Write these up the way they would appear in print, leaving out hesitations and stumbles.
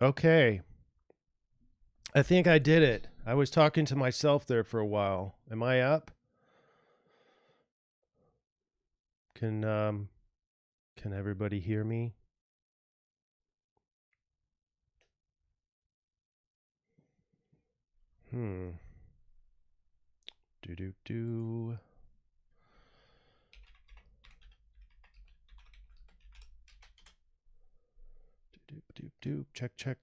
Okay. I think I did it. I was talking to myself there for a while. Am I up? Can um can everybody hear me? Hmm. Do do do. Do do do. Check check.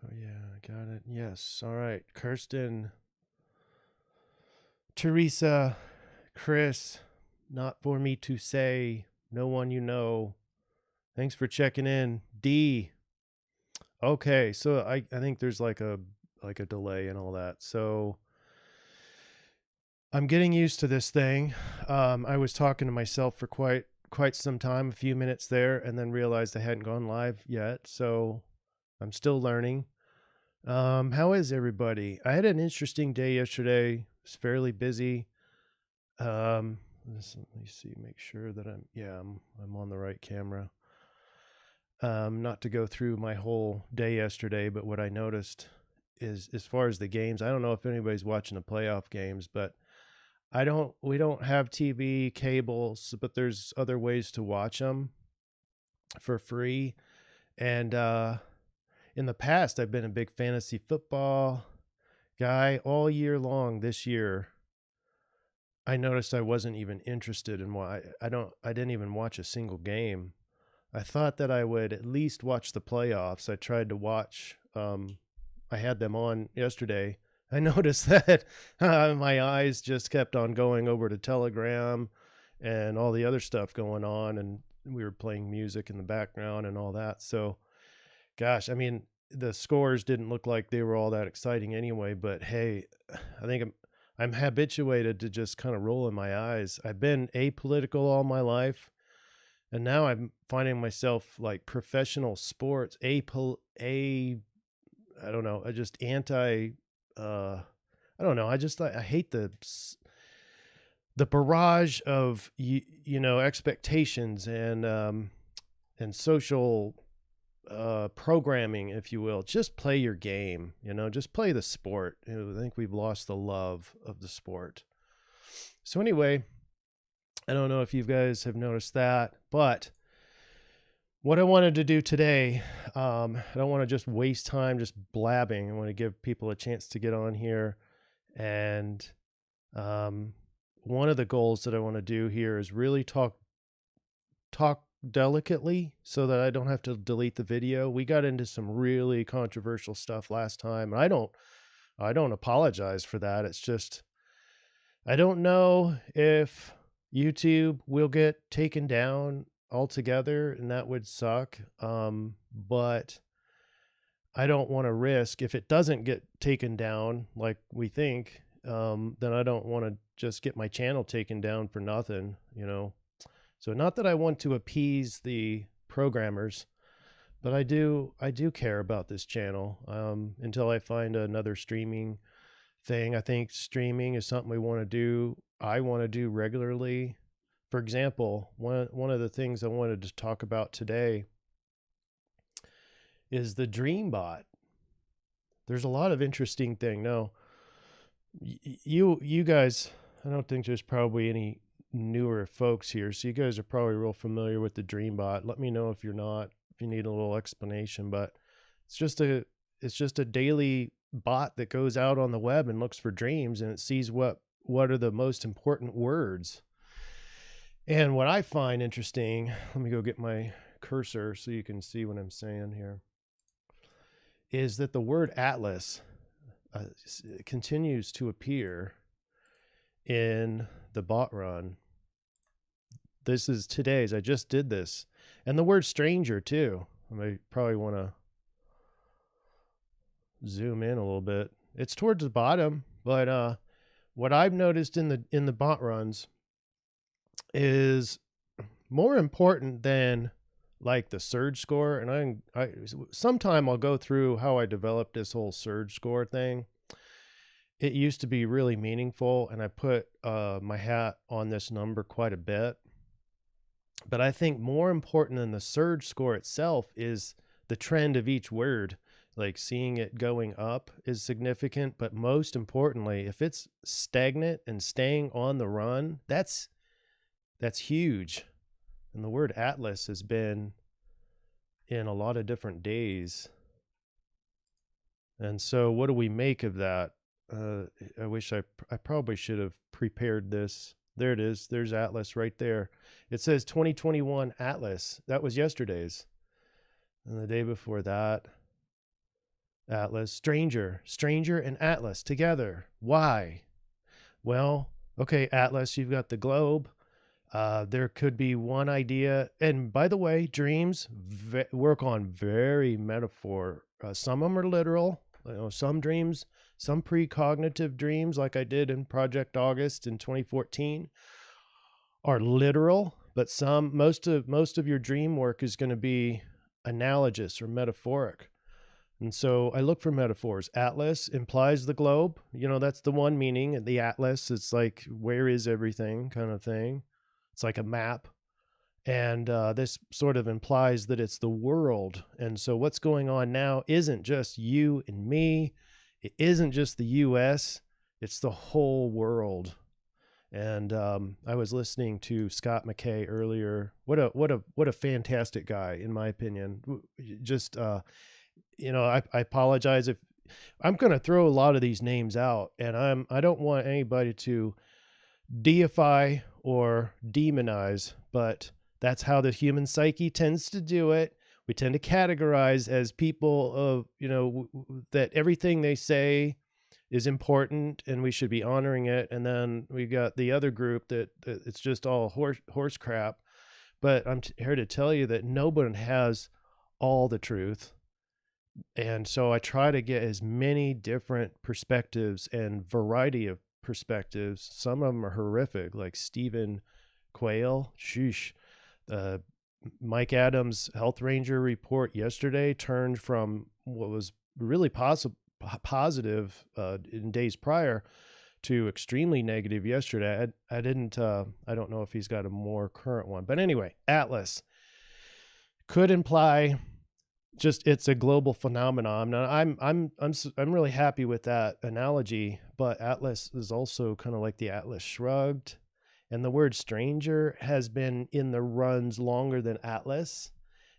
Oh yeah, I got it. Yes. All right. Kirsten, Teresa, Chris, not for me to say, no one you know. Thanks for checking in. D. Okay, so I think there's like a delay and all that. So I'm getting used to this thing. I was talking to myself for quite some time, a few minutes there, and then realized I hadn't gone live yet. So I'm still learning. How is everybody? I had an interesting day yesterday. It's fairly busy. Let me see, make sure that I'm on the right camera. Not to go through my whole day yesterday, but what I noticed is as far as the games, I don't know if anybody's watching the playoff games, but we don't have TV cables, but there's other ways to watch them for free. And in the past, I've been a big fantasy football guy all year long. This year, I noticed I wasn't even interested in why I didn't even watch a single game. I thought that I would at least watch the playoffs. I tried to watch. I had them on yesterday. I noticed that my eyes just kept on going over to Telegram and all the other stuff going on, and we were playing music in the background and all that. So, gosh, I mean, the scores didn't look like they were all that exciting anyway. But hey, I think I'm habituated to just kind of rolling my eyes. I've been apolitical all my life, and now I'm finding myself like professional sports, I don't know, I just anti, I don't know, I hate the barrage of expectations and social programming, if you will. Just play your game, just play the sport. I think we've lost the love of the sport. So anyway, I don't know if you guys have noticed that, but what I wanted to do today, I don't want to just waste time just blabbing. I want to give people a chance to get on here. And um, one of the goals that I want to do here is really talk delicately so that I don't have to delete the video. We got into some really controversial stuff last time. And I don't apologize for that. It's just I don't know if YouTube will get taken down altogether, and that would suck. But I don't want to risk if it doesn't get taken down like we think. Then I don't want to just get my channel taken down for nothing. So not that I want to appease the programmers, but I do care about this channel. Until I find another streaming thing. I think streaming is something we want to do. I want to do regularly. For example, one of the things I wanted to talk about today is the Dreambot. There's a lot of interesting thing. No, you guys, I don't think there's probably any newer folks here, so you guys are probably real familiar with the Dreambot. Let me know if you're not, if you need a little explanation. But it's just a daily bot that goes out on the web and looks for dreams, and it sees what are the most important words. And what I find interesting, let me go get my cursor so you can see what I'm saying here, is that the word atlas continues to appear in the bot run. This is today's. I just did this. And the word stranger too. I probably want to zoom in a little bit. It's towards the bottom, but what I've noticed in the bot runs is more important than like the surge score. And I sometime I'll go through how I developed this whole surge score thing. It used to be really meaningful, and I put my hat on this number quite a bit. But I think more important than the surge score itself is the trend of each word. Like seeing it going up is significant, but most importantly, if it's stagnant and staying on the run, that's huge. And the word Atlas has been in a lot of different days. And so what do we make of that? I wish I probably should have prepared this. There it is. There's Atlas right there. It says 2021 Atlas. That was yesterday's. And the day before that, Atlas, stranger and Atlas together. Why? Well, okay, Atlas, you've got the globe. There could be one idea. And by the way, dreams work on very metaphor. Some of them are literal. Some dreams, some precognitive dreams, like I did in Project August in 2014, are literal. But most of your dream work is going to be analogous or metaphoric. And so I look for metaphors. Atlas implies the globe. That's the one meaning. And the atlas, it's like, where is everything kind of thing. It's like a map. And this sort of implies that it's the world. And so what's going on now isn't just you and me. It isn't just the U.S. It's the whole world. And I was listening to Scott McKay earlier. What a fantastic guy, in my opinion. Just I apologize if I'm going to throw a lot of these names out, and I don't want anybody to deify or demonize, but that's how the human psyche tends to do it. We tend to categorize as people of, that everything they say is important and we should be honoring it. And then we got the other group that it's just all horse crap. But I'm here to tell you that nobody has all the truth. And so I try to get as many different perspectives and variety of perspectives. Some of them are horrific, like Stephen Quayle. Sheesh. Mike Adams' Health Ranger report yesterday turned from what was really positive in days prior to extremely negative yesterday. I don't know if he's got a more current one. But anyway, Atlas could imply just it's a global phenomenon. Now, I'm really happy with that analogy, but Atlas is also kind of like the Atlas Shrugged, and the word stranger has been in the runs longer than Atlas,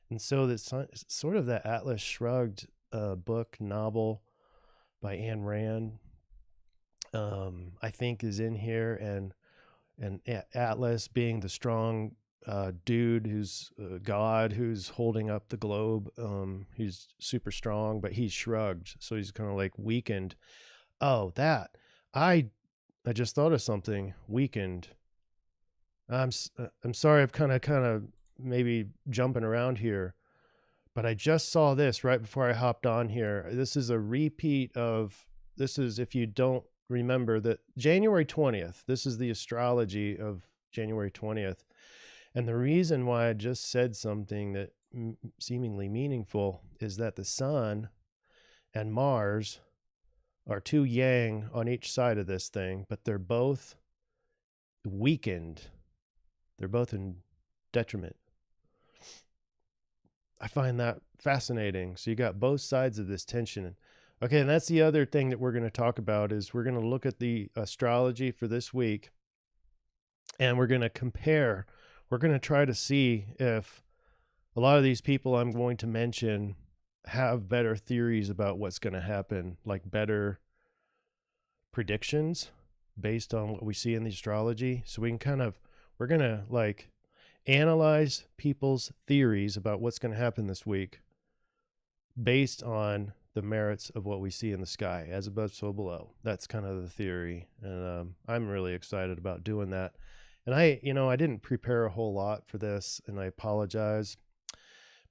and so that's sort of that Atlas Shrugged book novel by Ayn Rand, I think is in here, and Atlas being the strong dude who's God who's holding up the globe. He's super strong, but he's shrugged, so he's kind of like weakened. Oh, that I just thought of something. Weakened. I'm sorry, I've kind of maybe jumping around here, but I just saw this right before I hopped on here. This is a repeat of this. Is if you don't remember that January 20th. This is the astrology of January 20th. And the reason why I just said something that seemingly meaningful is that the sun and Mars are two yang on each side of this thing, but they're both weakened. They're both in detriment. I find that fascinating. So you got both sides of this tension. Okay, and that's the other thing that we're going to talk about is we're going to look at the astrology for this week, and we're going to compare. We're going to try to see if a lot of these people I'm going to mention have better theories about what's going to happen, like better predictions based on what we see in the astrology. So we're going to like analyze people's theories about what's going to happen this week based on the merits of what we see in the sky, as above, so below. That's kind of the theory. And I'm really excited about doing that. And I didn't prepare a whole lot for this, and I apologize,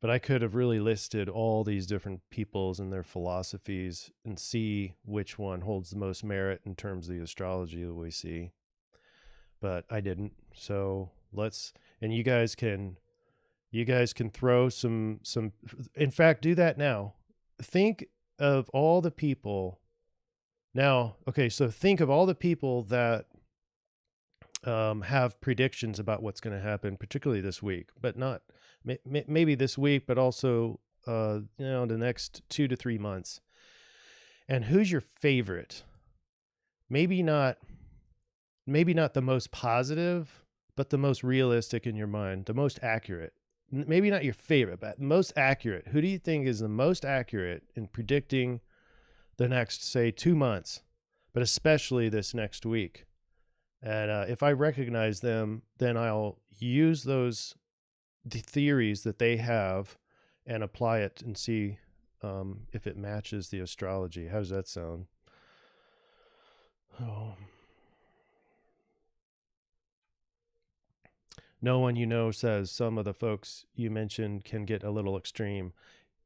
but I could have really listed all these different peoples and their philosophies and see which one holds the most merit in terms of the astrology that we see. But I didn't. So and you guys can throw some, in fact, do that now. Think of all the people now. Okay. So think of all the people that have predictions about what's going to happen, particularly this week, but not maybe this week, but also, the next 2 to 3 months. And who's your favorite? Maybe not, maybe not the most positive, but the most realistic in your mind, the most accurate. Maybe not your favorite, but most accurate. Who do you think is the most accurate in predicting the next, say, 2 months, but especially this next week? And if I recognize them, then I'll use the theories that they have and apply it and see if it matches the astrology. How does that sound? Oh. No one says some of the folks you mentioned can get a little extreme.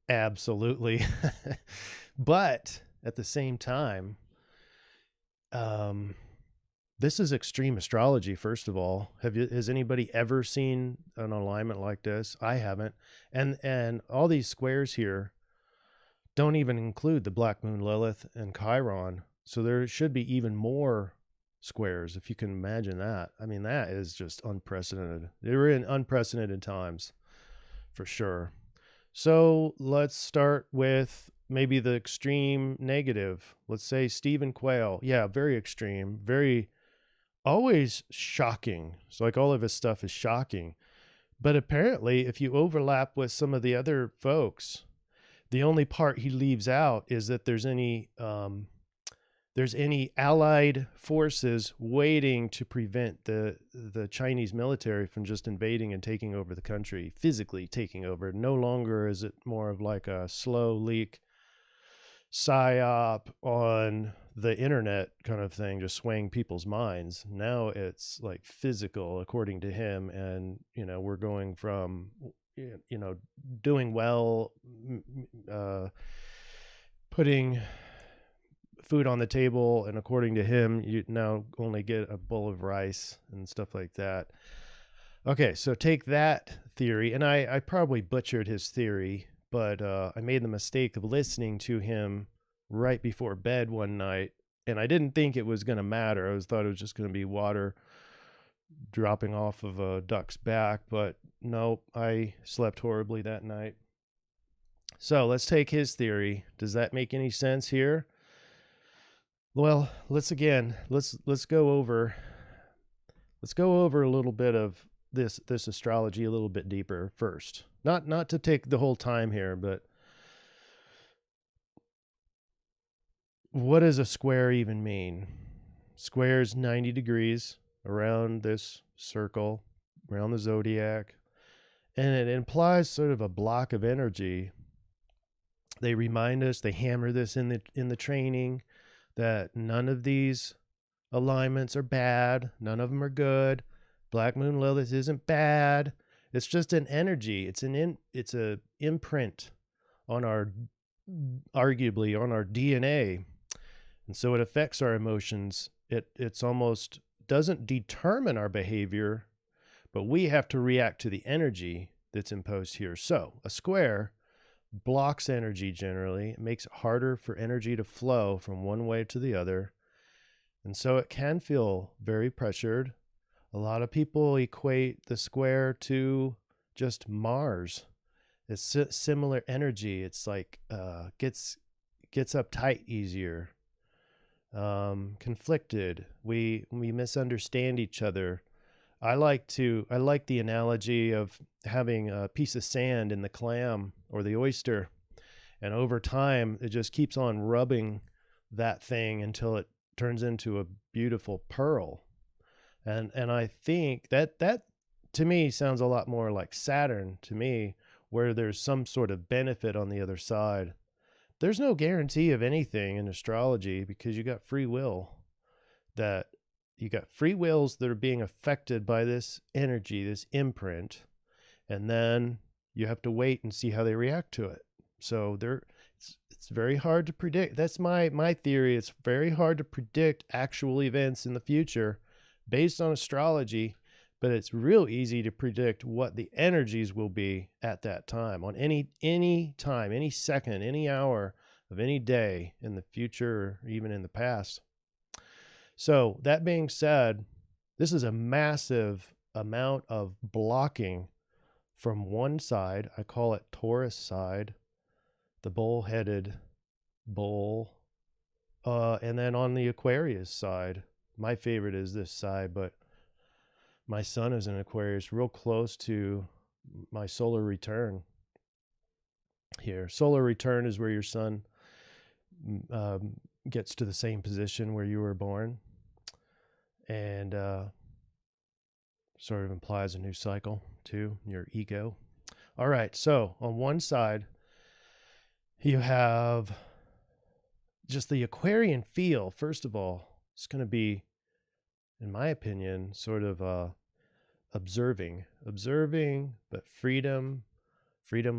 Absolutely. But at the same time, this is extreme astrology, first of all. Has anybody ever seen an alignment like this? I haven't. And all these squares here don't even include the Black Moon Lilith and Chiron. So there should be even more squares, if you can imagine that. I mean, that is just unprecedented. We're in unprecedented times, for sure. So let's start with maybe the extreme negative. Let's say Stephen Quayle. Yeah, very extreme, very always shocking. So like all of his stuff is shocking. But apparently, if you overlap with some of the other folks, the only part he leaves out is that there's any allied forces waiting to prevent the Chinese military from just invading and taking over the country, physically taking over. No longer is it more of like a slow leak psyop on the internet kind of thing, just swaying people's minds. Now it's like physical, according to him. And, we're going from, doing well, putting food on the table, and according to him, you now only get a bowl of rice and stuff like that. Okay, so take that theory, and I probably butchered his theory, but I made the mistake of listening to him right before bed one night, and I didn't think it was going to matter. I thought it was just going to be water dropping off of a duck's back, but no, I slept horribly that night. So let's take his theory. Does that make any sense here? Well, let's go over a little bit of this astrology a little bit deeper first. Not to take the whole time here, but what does a square even mean? Square is 90 degrees around this circle, around the zodiac, and it implies sort of a block of energy. They remind us, they hammer this in the training, that none of these alignments are bad. None of them are good. Black Moon Lilith isn't bad. It's just an energy. It's a imprint on arguably on our DNA. And so it affects our emotions. It's almost doesn't determine our behavior, but we have to react to the energy that's imposed here. So a square blocks energy generally. It makes it harder for energy to flow from one way to the other. And so it can feel very pressured. A lot of people equate the square to just Mars. It's similar energy. It's like gets uptight easier, conflicted. We misunderstand each other. I like the analogy of having a piece of sand in the clam or the oyster, and over time it just keeps on rubbing that thing until it turns into a beautiful pearl. And I think that to me sounds a lot more like Saturn to me, where there's some sort of benefit on the other side. There's no guarantee of anything in astrology because you got free will. You got free wills that are being affected by this energy, this imprint, and then you have to wait and see how they react to it. So it's very hard to predict. That's my theory. It's very hard to predict actual events in the future based on astrology, but it's real easy to predict what the energies will be at that time, on any time, any second, any hour of any day in the future or even in the past. So that being said, This is a massive amount of blocking from one side. I call it Taurus side, the bull-headed bull. And then on the Aquarius side, my favorite is this side, but my sun is in Aquarius, real close to my solar return here. Solar return is where your sun gets to the same position where you were born, and sort of implies a new cycle too, your ego. All right, so on one side, you have just the Aquarian feel. First of all, it's going to be, in my opinion, sort of observing, but freedom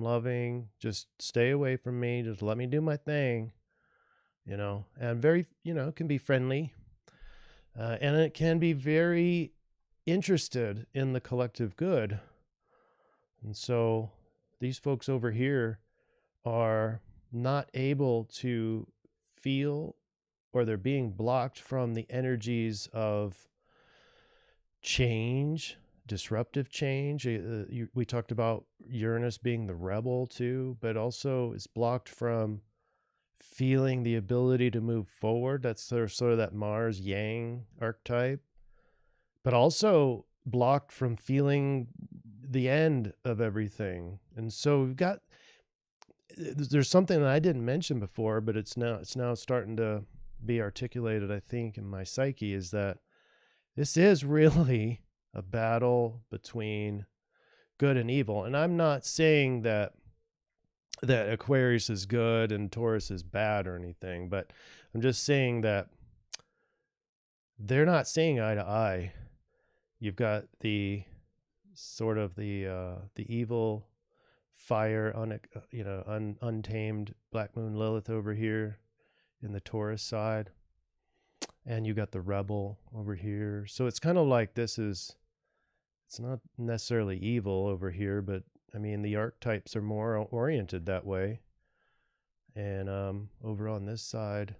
loving. Just stay away from me. Just let me do my thing, and very, it can be friendly, and it can be very interested in the collective good. And so these folks over here are not able to feel, or they're being blocked from the energies of change, disruptive change. We talked about Uranus being the rebel too, but also it's blocked from feeling the ability to move forward. That's sort of that Mars Yang archetype, but also blocked from feeling the end of everything. And so there's something that I didn't mention before, but it's now starting to be articulated, I think, in my psyche, is that this is really a battle between good and evil. And I'm not saying that Aquarius is good and Taurus is bad or anything, but I'm just saying that they're not seeing eye to eye. You've got the sort of the evil fire, untamed Black Moon Lilith over here in the Taurus side, and you got the rebel over here. So it's kind of like it's not necessarily evil over here, but I mean the archetypes are more oriented that way. And over on this side,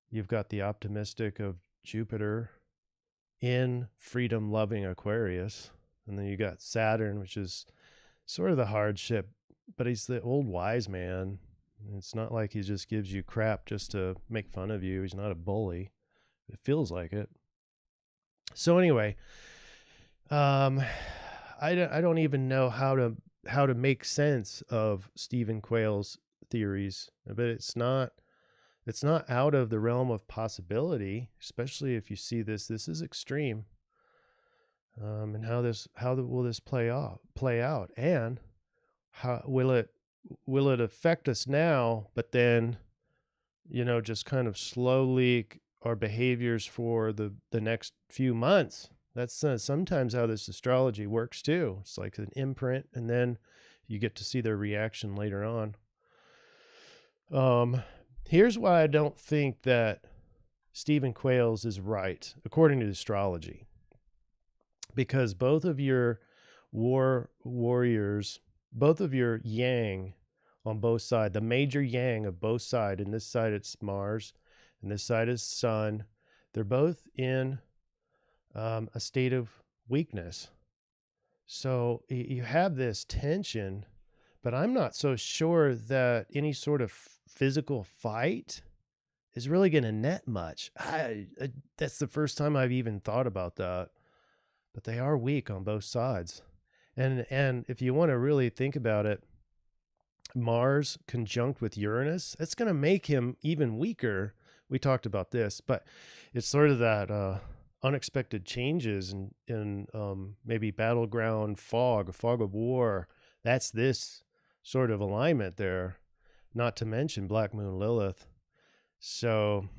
you've got the optimistic of Jupiter in freedom loving Aquarius, and then you got Saturn, which is sort of the hardship, but he's the old wise man. It's not like he just gives you crap just to make fun of you. He's not a bully. It feels like it. So anyway, I don't even know how to make sense of Stephen Quayle's theories, but it's not out of the realm of possibility, especially if you see this is extreme. And how will this play out, and how will it affect us now, but then just kind of slowly our behaviors for the next few months. That's sometimes how this astrology works too. It's like an imprint, and then you get to see their reaction later on. Here's why I don't think that Stephen Quayle's is right according to astrology. Because both of your warriors, both of your yang on both sides, the major yang of both sides, and this side it's Mars, and this side is Sun, they're both in a state of weakness. So you have this tension, but I'm not so sure that any sort of physical fight is really going to net much. That's the first time I've even thought about that. But they are weak on both sides. And if you want to really think about it, Mars conjunct with Uranus, it's going to make him even weaker. We talked about this, but it's sort of that unexpected changes in maybe battleground fog of war. That's this sort of alignment there, not to mention Black Moon Lilith. So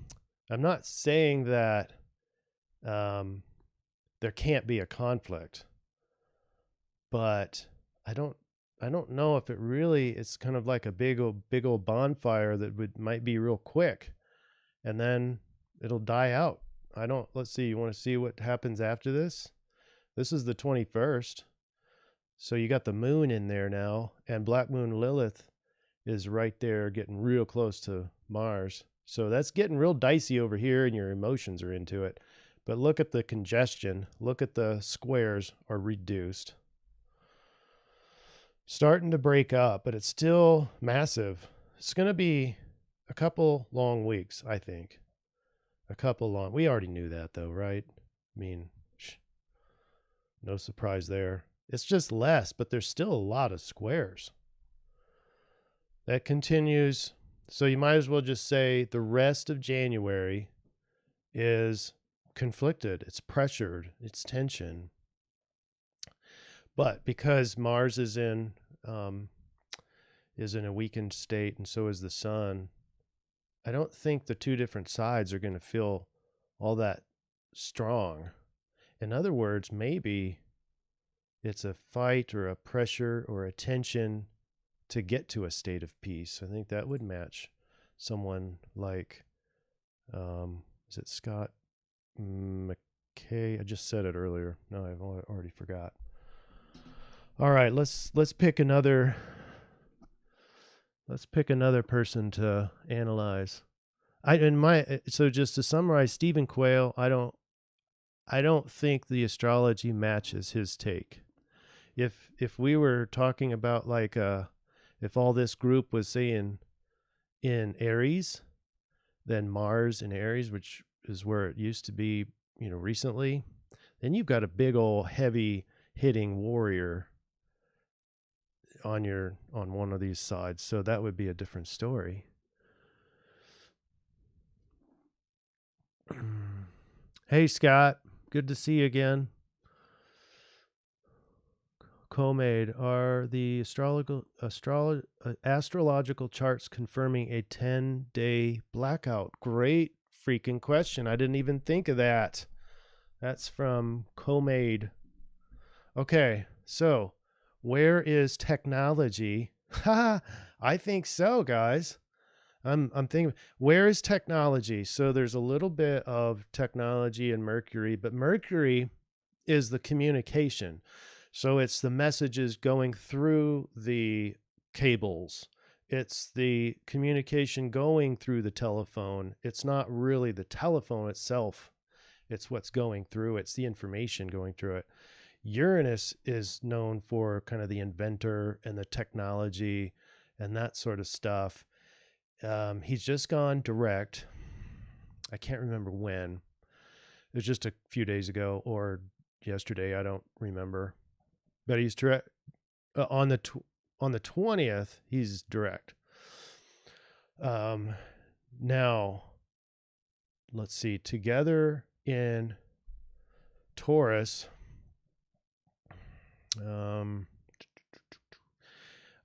I'm not saying that there can't be a conflict, but I don't know if it's kind of like a big old bonfire that might be real quick and then it'll die out. Let's see, you want to see what happens after this? This is the 21st. So you got the moon in there now, and Black Moon Lilith is right there getting real close to Mars. So that's getting real dicey over here, and your emotions are into it. But look at the congestion. Look at the squares are reduced. Starting to break up, but it's still massive. It's going to be a couple long weeks, I think. We already knew that though, right? I mean, no surprise there. It's just less, but there's still a lot of squares. That continues. So you might as well just say the rest of January is conflicted. It's pressured. It's tension. But because Mars is in a weakened state, and so is the sun, I don't think the two different sides are going to feel all that strong. In other words, maybe it's a fight or a pressure or a tension to get to a state of peace. I think that would match someone like, is it Scott McKay? I just said it earlier. No, I've already forgot. All right, let's pick another person to analyze. So just to summarize, Stephen Quayle, I don't think the astrology matches his take. If we were talking about like if all this group was saying in Aries, then Mars in Aries, which is where it used to be, recently, then you've got a big old heavy hitting warrior on one of these sides. So that would be a different story. Hey, Scott. Good to see you again. Co-made, are the astrological charts confirming a 10-day blackout? Great freaking question. I didn't even think of that. That's from Co-made. Okay, so where is technology? I think so, guys. I'm thinking, where is technology? So there's a little bit of technology in Mercury, but Mercury is the communication. So it's the messages going through the cables. It's the communication going through the telephone. It's not really the telephone itself. It's what's going through. It's the information going through it. Uranus is known for kind of the inventor and the technology and that sort of stuff. He's just gone direct. I can't remember when. It was just a few days ago or yesterday. I don't remember. But he's direct on the 20th. He's direct. Now, let's see. Together in Taurus, I'm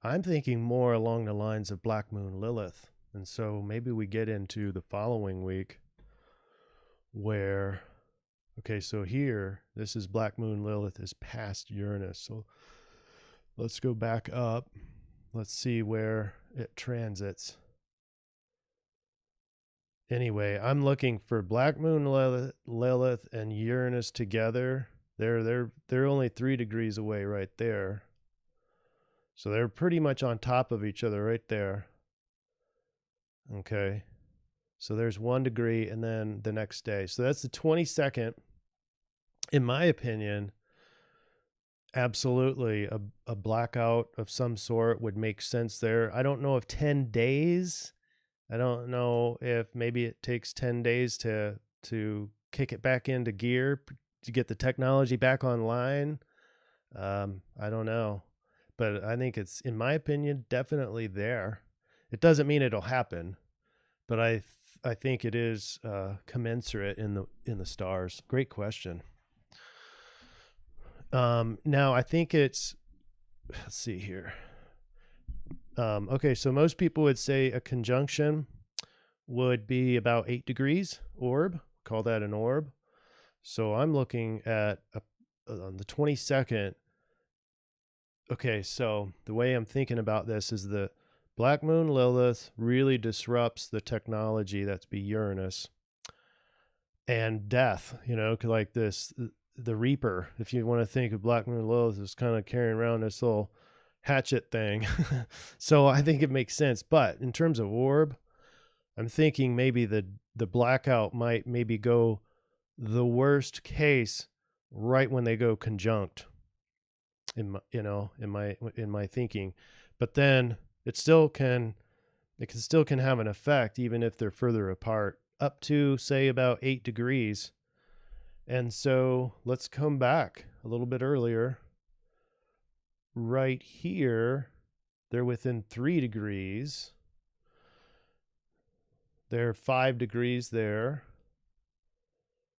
thinking more along the lines of Black Moon Lilith. And so maybe we get into the following week where, okay, so here, this is Black Moon Lilith is past Uranus. So let's go back up. Let's see where it transits. Anyway, I'm looking for Black Moon Lilith and Uranus together. They're only 3 degrees away right there. So they're pretty much on top of each other right there. Okay. So there's 1 degree and then the next day. So that's the 22nd. In my opinion, absolutely a blackout of some sort would make sense there. I don't know if 10 days. I don't know if maybe it takes 10 days to kick it back into gear, to get the technology back online. I don't know. But I think it's, in my opinion, definitely there. It doesn't mean it'll happen, but I think it is commensurate in the stars. Great question. Now I think it's, let's see here. Okay, so most people would say a conjunction would be about 8 degrees orb. Call that an orb. So I'm looking at on the 22nd. Okay, so the way I'm thinking about this is the Black Moon Lilith really disrupts the technology, that's be Uranus, and death, like this, the Reaper, if you want to think of Black Moon Lilith as kind of carrying around this little hatchet thing. So I think it makes sense. But in terms of orb, I'm thinking maybe the blackout might maybe go the worst case right when they go conjunct in my thinking. But then it can still have an effect even if they're further apart, up to say about 8 degrees. And so let's come back a little bit earlier. Right here, they're within 3 degrees. They're 5 degrees there.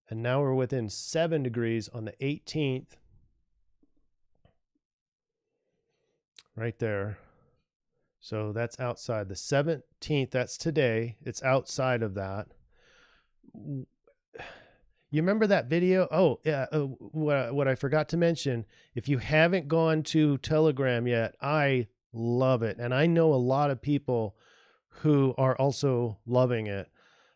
And now we're within 7 degrees on the 18th. Right there. So that's outside. The 17th, that's today. It's outside of that. You remember that video? Oh, yeah. What I forgot to mention, if you haven't gone to Telegram yet, I love it. And I know a lot of people who are also loving it.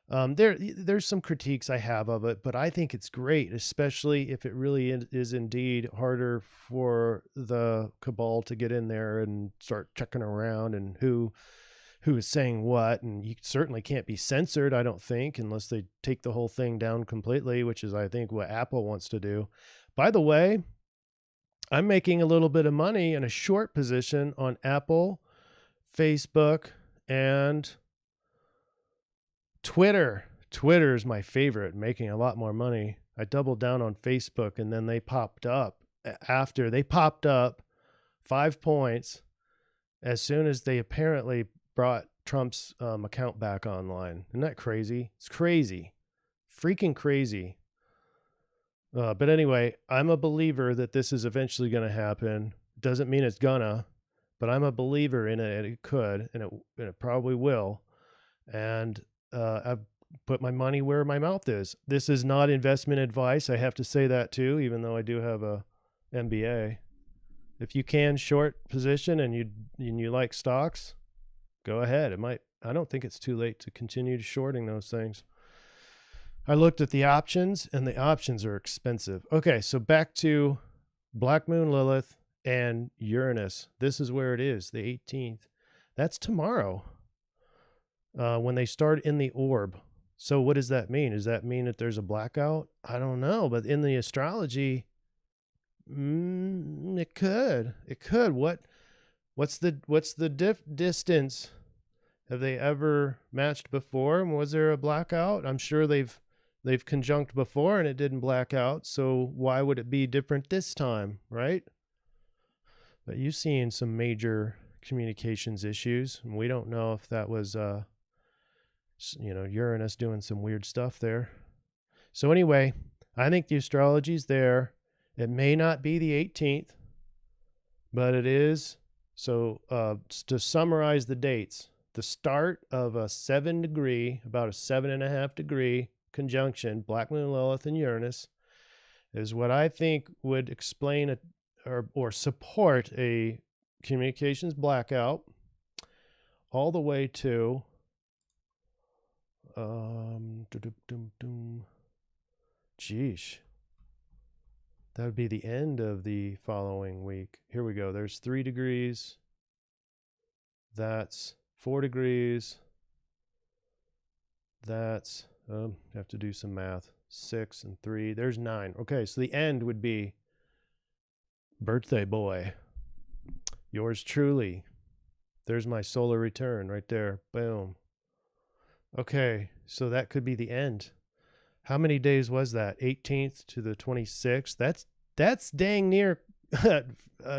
There's some critiques I have of it, but I think it's great, especially if it really is indeed harder for the cabal to get in there and start checking around and who is saying what. And you certainly can't be censored, I don't think, unless they take the whole thing down completely, which is, I think, what Apple wants to do. By the way, I'm making a little bit of money in a short position on Apple, Facebook, and Twitter. Twitter is my favorite, making a lot more money. I doubled down on Facebook, and then they popped up 5 points as soon as they apparently brought Trump's account back online. Isn't that crazy? It's crazy. Freaking crazy. But anyway, I'm a believer that this is eventually going to happen. Doesn't mean it's gonna, but I'm a believer in it. It could, and it probably will. And I've put my money where my mouth is. This is not investment advice. I have to say that too, even though I do have a MBA. If you can short position and you like stocks, go ahead. I don't think it's too late to continue shorting those things. I looked at the options, and the options are expensive. Okay, so back to Black Moon Lilith and Uranus. This is where it is, the 18th. That's tomorrow. When they start in the orb. So what does that mean? Does that mean that there's a blackout? I don't know, but in the astrology, it could. What's the distance? Have they ever matched before? Was there a blackout? I'm sure they've conjunct before and it didn't black out. So why would it be different this time, right? But you've seen some major communications issues, and we don't know if that was Uranus doing some weird stuff there. So anyway, I think the astrology's there. It may not be the 18th, but it is. So to summarize the dates, the start of a 7 degree, about a 7.5 degree conjunction, Black Moon Lilith and Uranus, is what I think would explain or support a communications blackout all the way to Geesh. That would be the end of the following week. Here we go. There's 3 degrees. That's 4 degrees. That's, have to do some math. 6 and 3. There's 9. Okay, so the end would be birthday boy. Yours truly. There's my solar return right there. Boom. Okay, so that could be the end. How many days was that? 18th to the 26th. That's dang near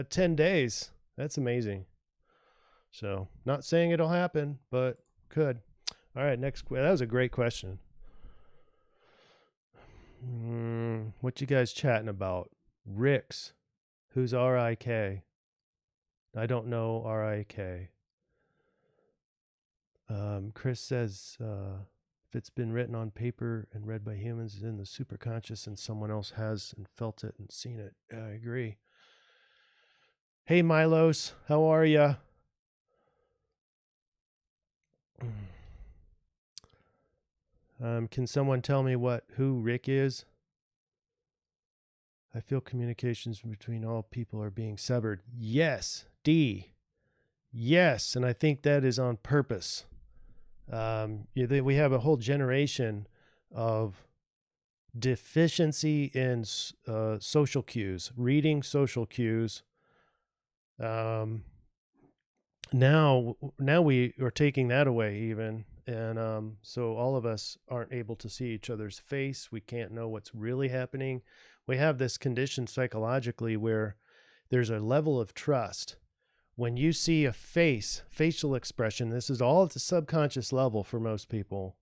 10 days. That's amazing. So, not saying it'll happen, but could. All right, next. That was a great question. What you guys chatting about? Ricks. Who's R-I-K? I don't know R-I-K. Chris says, if it's been written on paper and read by humans, it's in the superconscious and someone else has and felt it and seen it. I agree. Hey, Milos, how are ya? Can someone tell me who Rick is? I feel communications between all people are being severed. Yes, D. Yes, and I think that is on purpose. We have a whole generation of deficiency in social cues, reading social cues. Now we are taking that away even, and so all of us aren't able to see each other's face. We can't know what's really happening. We have this condition psychologically where there's a level of trust. When you see a facial expression, this is all at the subconscious level for most people.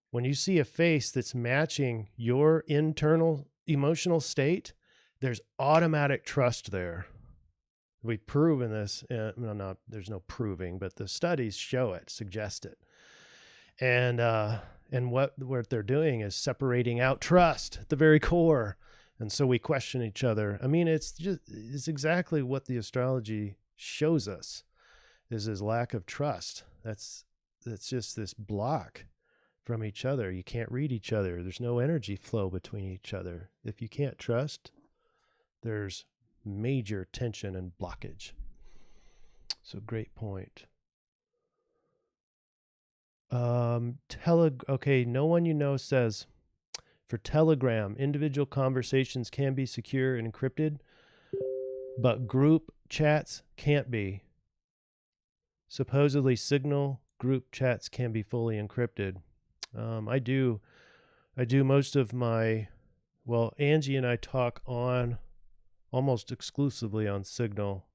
When you see a face that's matching your internal emotional state, there's automatic trust there. We've proven this. There's no proving, but the studies show it, suggest it. And what they're doing is separating out trust at the very core. And so we question each other. I mean, it's exactly what the astrology shows us is this lack of trust. That's just this block from each other. You can't read each other. There's no energy flow between each other. If you can't trust, there's major tension and blockage. So great point. Okay, no one you know says, for Telegram, individual conversations can be secure and encrypted, but group chats can't be. Supposedly Signal group chats can be fully encrypted. I do most of my, well, Angie and I talk on almost exclusively on Signal,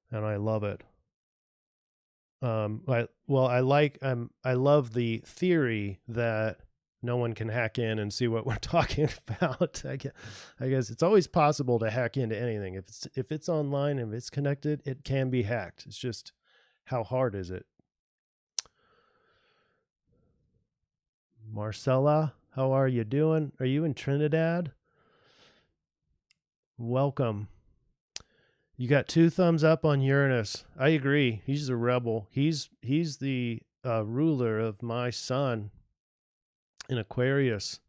and I love it. I love the theory that no one can hack in and see what we're talking about. I guess it's always possible to hack into anything. If it's online and if it's connected, it can be hacked. It's just, how hard is it? Marcella, how are you doing? Are you in Trinidad? Welcome. You got 2 thumbs up on Uranus. I agree. He's a rebel. He's the ruler of my sun in Aquarius.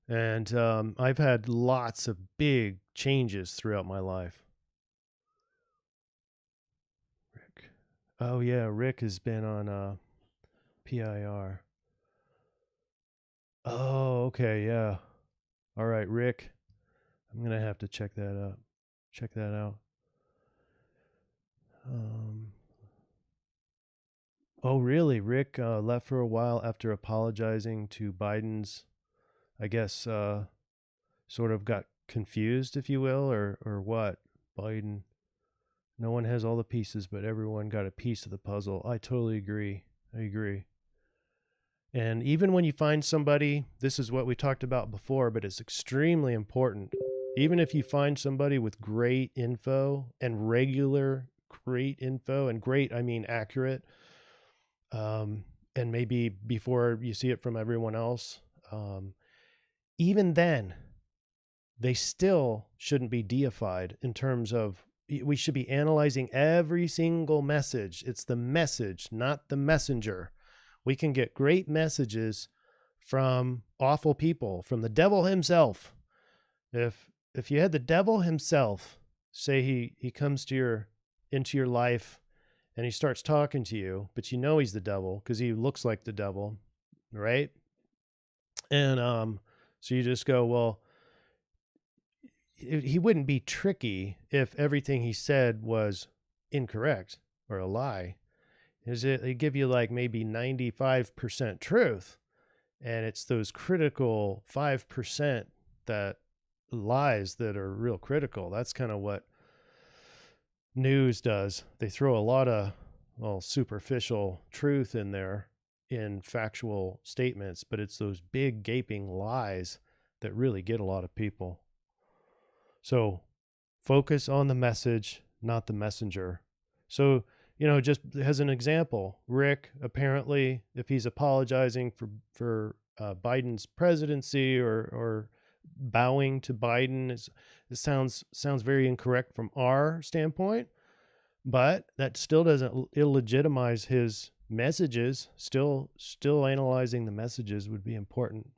And I've had lots of big changes throughout my life. Rick. Oh, yeah. Rick has been on PIR. Oh, okay. Yeah. All right, Rick. I'm going to have to check that out. Oh, really? Rick left for a while after apologizing to Biden's, I guess, sort of got confused, if you will, or what? Biden, no one has all the pieces, but everyone got a piece of the puzzle. I totally agree. I agree. And even when you find somebody, this is what we talked about before, but it's extremely important. Even if you find somebody with great info and regular great info, and great, I mean accurate, and maybe before you see it from everyone else, even then, they still shouldn't be deified in terms of, we should be analyzing every single message. It's the message, not the messenger. We can get great messages from awful people, from the devil himself. If you had the devil himself, say he comes into your life and he starts talking to you, but you know he's the devil because he looks like the devil, right? And so you just go, well, he wouldn't be tricky if everything he said was incorrect or a lie. They give you like maybe 95% truth, and it's those critical 5% that lies that are real critical. That's kind of what news does. They throw a lot of, well, superficial truth in there in factual statements, but it's those big gaping lies that really get a lot of people. So focus on the message, not the messenger. So, just as an example, Rick, apparently, if he's apologizing for Biden's presidency or bowing to Biden, it sounds very incorrect from our standpoint, but that still doesn't illegitimize his messages. Still analyzing the messages would be important.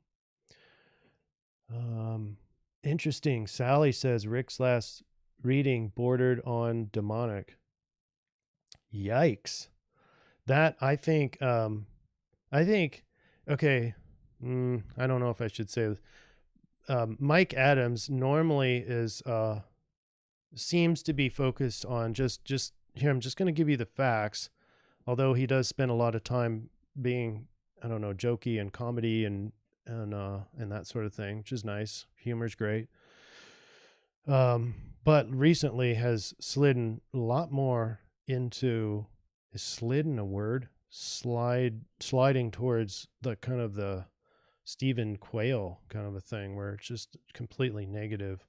Interesting. Sally says Rick's last reading bordered on demonic. Yikes. That I think, okay, I don't know if I should say, Mike Adams normally is, seems to be focused on just here. I'm just going to give you the facts, although he does spend a lot of time being, I don't know, jokey and comedy and that sort of thing, which is nice. Humor's great. But recently has slidden a lot more into, is slidden a word? Sliding towards the kind of the Stephen Quayle kind of a thing where it's just completely negative.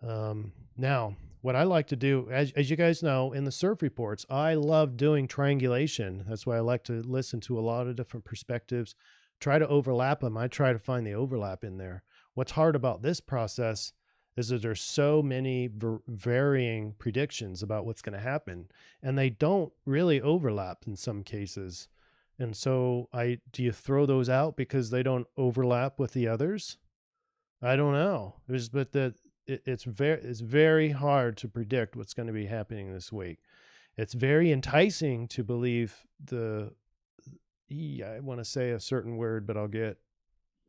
Now, what I like to do, as you guys know, in the CIRF reports, I love doing triangulation. That's why I like to listen to a lot of different perspectives, try to overlap them. I try to find the overlap in there. What's hard about this process is that there's so many varying predictions about what's going to happen, and they don't really overlap in some cases. And so do you throw those out because they don't overlap with the others? I don't know. It's very hard to predict what's going to be happening this week. It's very enticing to believe I want to say a certain word, but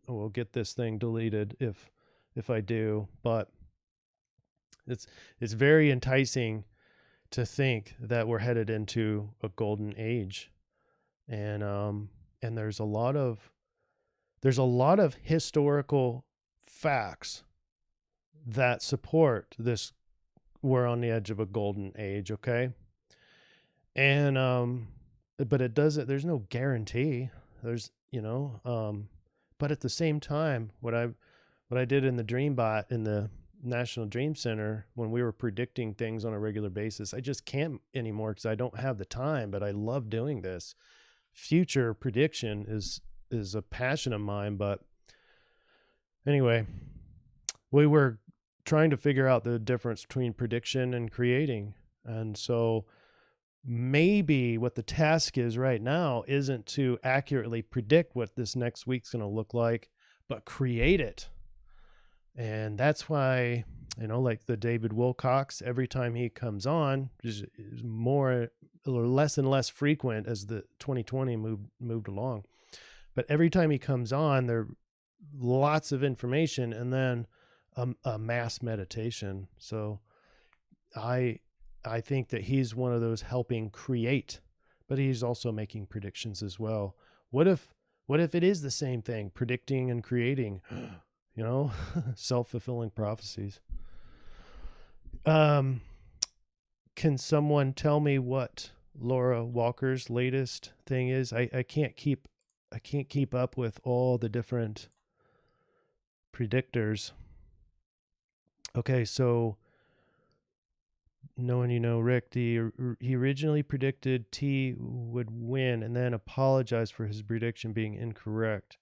we'll get this thing deleted if I do, but it's very enticing to think that we're headed into a golden age. And there's a lot of historical facts that support this. We're on the edge of a golden age. Okay. And, but it doesn't, there's no guarantee. There's, but at the same time, what I did in the DreamBot in the National Dream Center, when we were predicting things on a regular basis, I just can't anymore because I don't have the time, but I love doing this. Future prediction is a passion of mine. But anyway, we were trying to figure out the difference between prediction and creating. And so maybe what the task is right now isn't to accurately predict what this next week's going to look like, but create it. And that's why, like the David Wilcox, every time he comes on, is more or less and less frequent as the 2020 moved along. But every time he comes on, there lots of information and then a mass meditation. So I think that he's one of those helping create, but he's also making predictions as well. What if it is the same thing, predicting and creating? Self-fulfilling prophecies. Can someone tell me what Laura Walker's latest thing is? I can't keep up with all the different predictors. Okay, so knowing Rick, he originally predicted T would win and then apologized for his prediction being incorrect.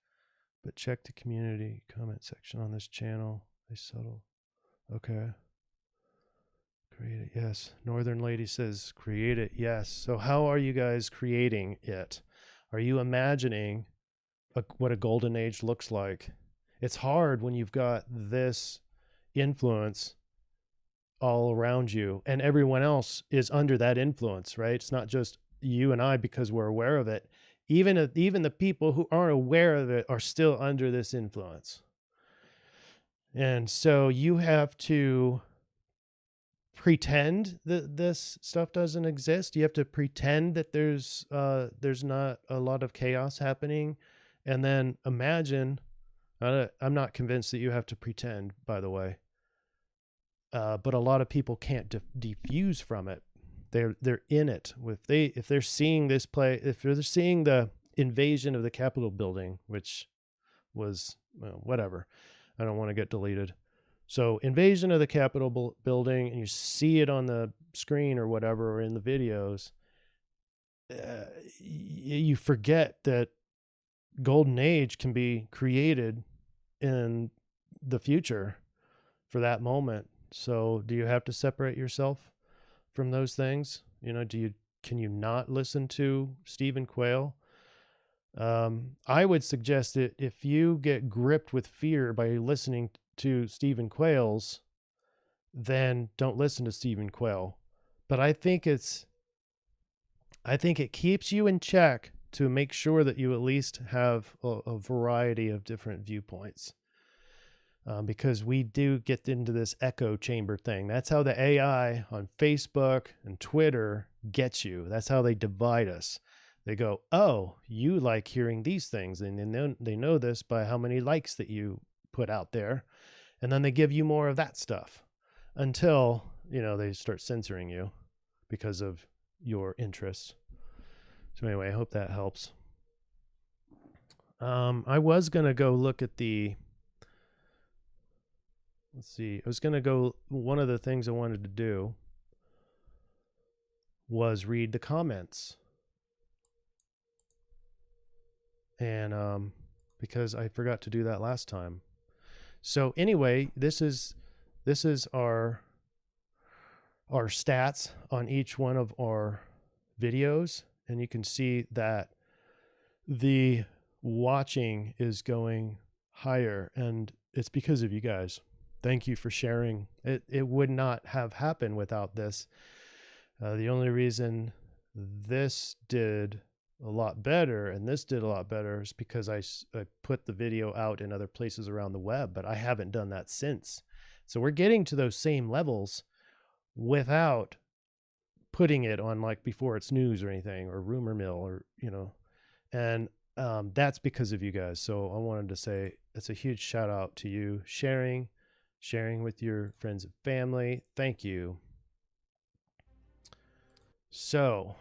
But check the community comment section on this channel. They settle. Okay. Create it. Yes. Northern Lady says, create it. Yes. So how are you guys creating it? Are you imagining what a golden age looks like? It's hard when you've got this influence all around you and everyone else is under that influence, right? It's not just you and I because we're aware of it. Even the people who aren't aware of it are still under this influence. And so you have to pretend that this stuff doesn't exist. You have to pretend that there's not a lot of chaos happening. And then imagine, I'm not convinced that you have to pretend, by the way. But a lot of people can't defuse from it. They're in it. If they're seeing this play, if they're seeing the invasion of the Capitol building, which was whatever, I don't want to get deleted. So invasion of the Capitol building, and you see it on the screen or whatever, or in the videos, you forget that golden age can be created in the future for that moment. So do you have to separate yourself from those things? Can you not listen to Stephen Quayle? I would suggest that if you get gripped with fear by listening to Stephen Quayle's, then don't listen to Stephen Quayle. But I think it keeps you in check to make sure that you at least have a variety of different viewpoints. Because we do get into this echo chamber thing. That's how the AI on Facebook and Twitter gets you. That's how they divide us. They go, oh, you like hearing these things. And then they know this by how many likes that you put out there. And then they give you more of that stuff until, they start censoring you because of your interests. So anyway, I hope that helps. I was going to go look at one of the things I wanted to do was read the comments. And because I forgot to do that last time. So anyway, this is our stats on each one of our videos, and you can see that the watching is going higher, and it's because of you guys. Thank you for sharing. It would not have happened without this. The only reason this did a lot better and this did a lot better is because I put the video out in other places around the web, but I haven't done that since. So we're getting to those same levels without putting it on like before it's news or anything or rumor mill or, and that's because of you guys. So I wanted to say it's a huge shout out to you sharing with your friends and family. Thank you. So,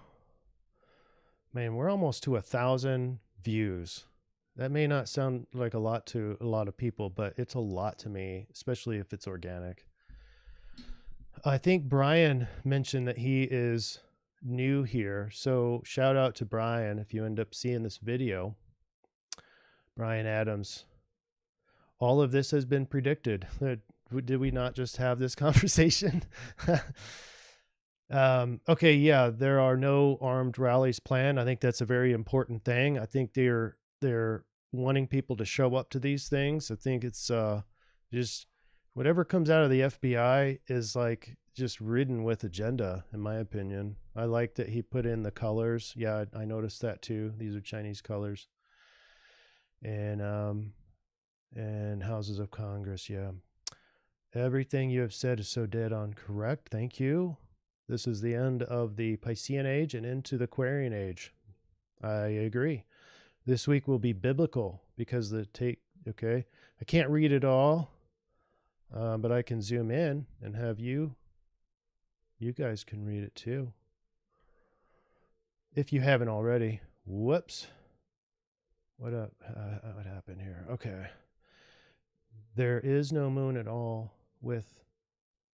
man, we're almost to 1,000 views. That may not sound like a lot to a lot of people, but it's a lot to me, especially if it's organic. I think Brian mentioned that he is new here. So shout out to Brian if you end up seeing this video. Brian Adams. All of this has been predicted. Did we not just have this conversation? Okay, yeah, there are no armed rallies planned. I think that's a very important thing. I think they're wanting people to show up to these things. I think it's just whatever comes out of the FBI is like just ridden with agenda, in my opinion. I like that he put in the colors. Yeah, I noticed that too. These are Chinese colors. And houses of Congress, yeah. Everything you have said is so dead on correct. Thank you. This is the end of the Piscean age and into the Aquarian age. I agree. This week will be biblical because okay, I can't read it all, but I can zoom in and have you guys can read it too. If you haven't already. Whoops. What happened here? Okay. There is no moon at all with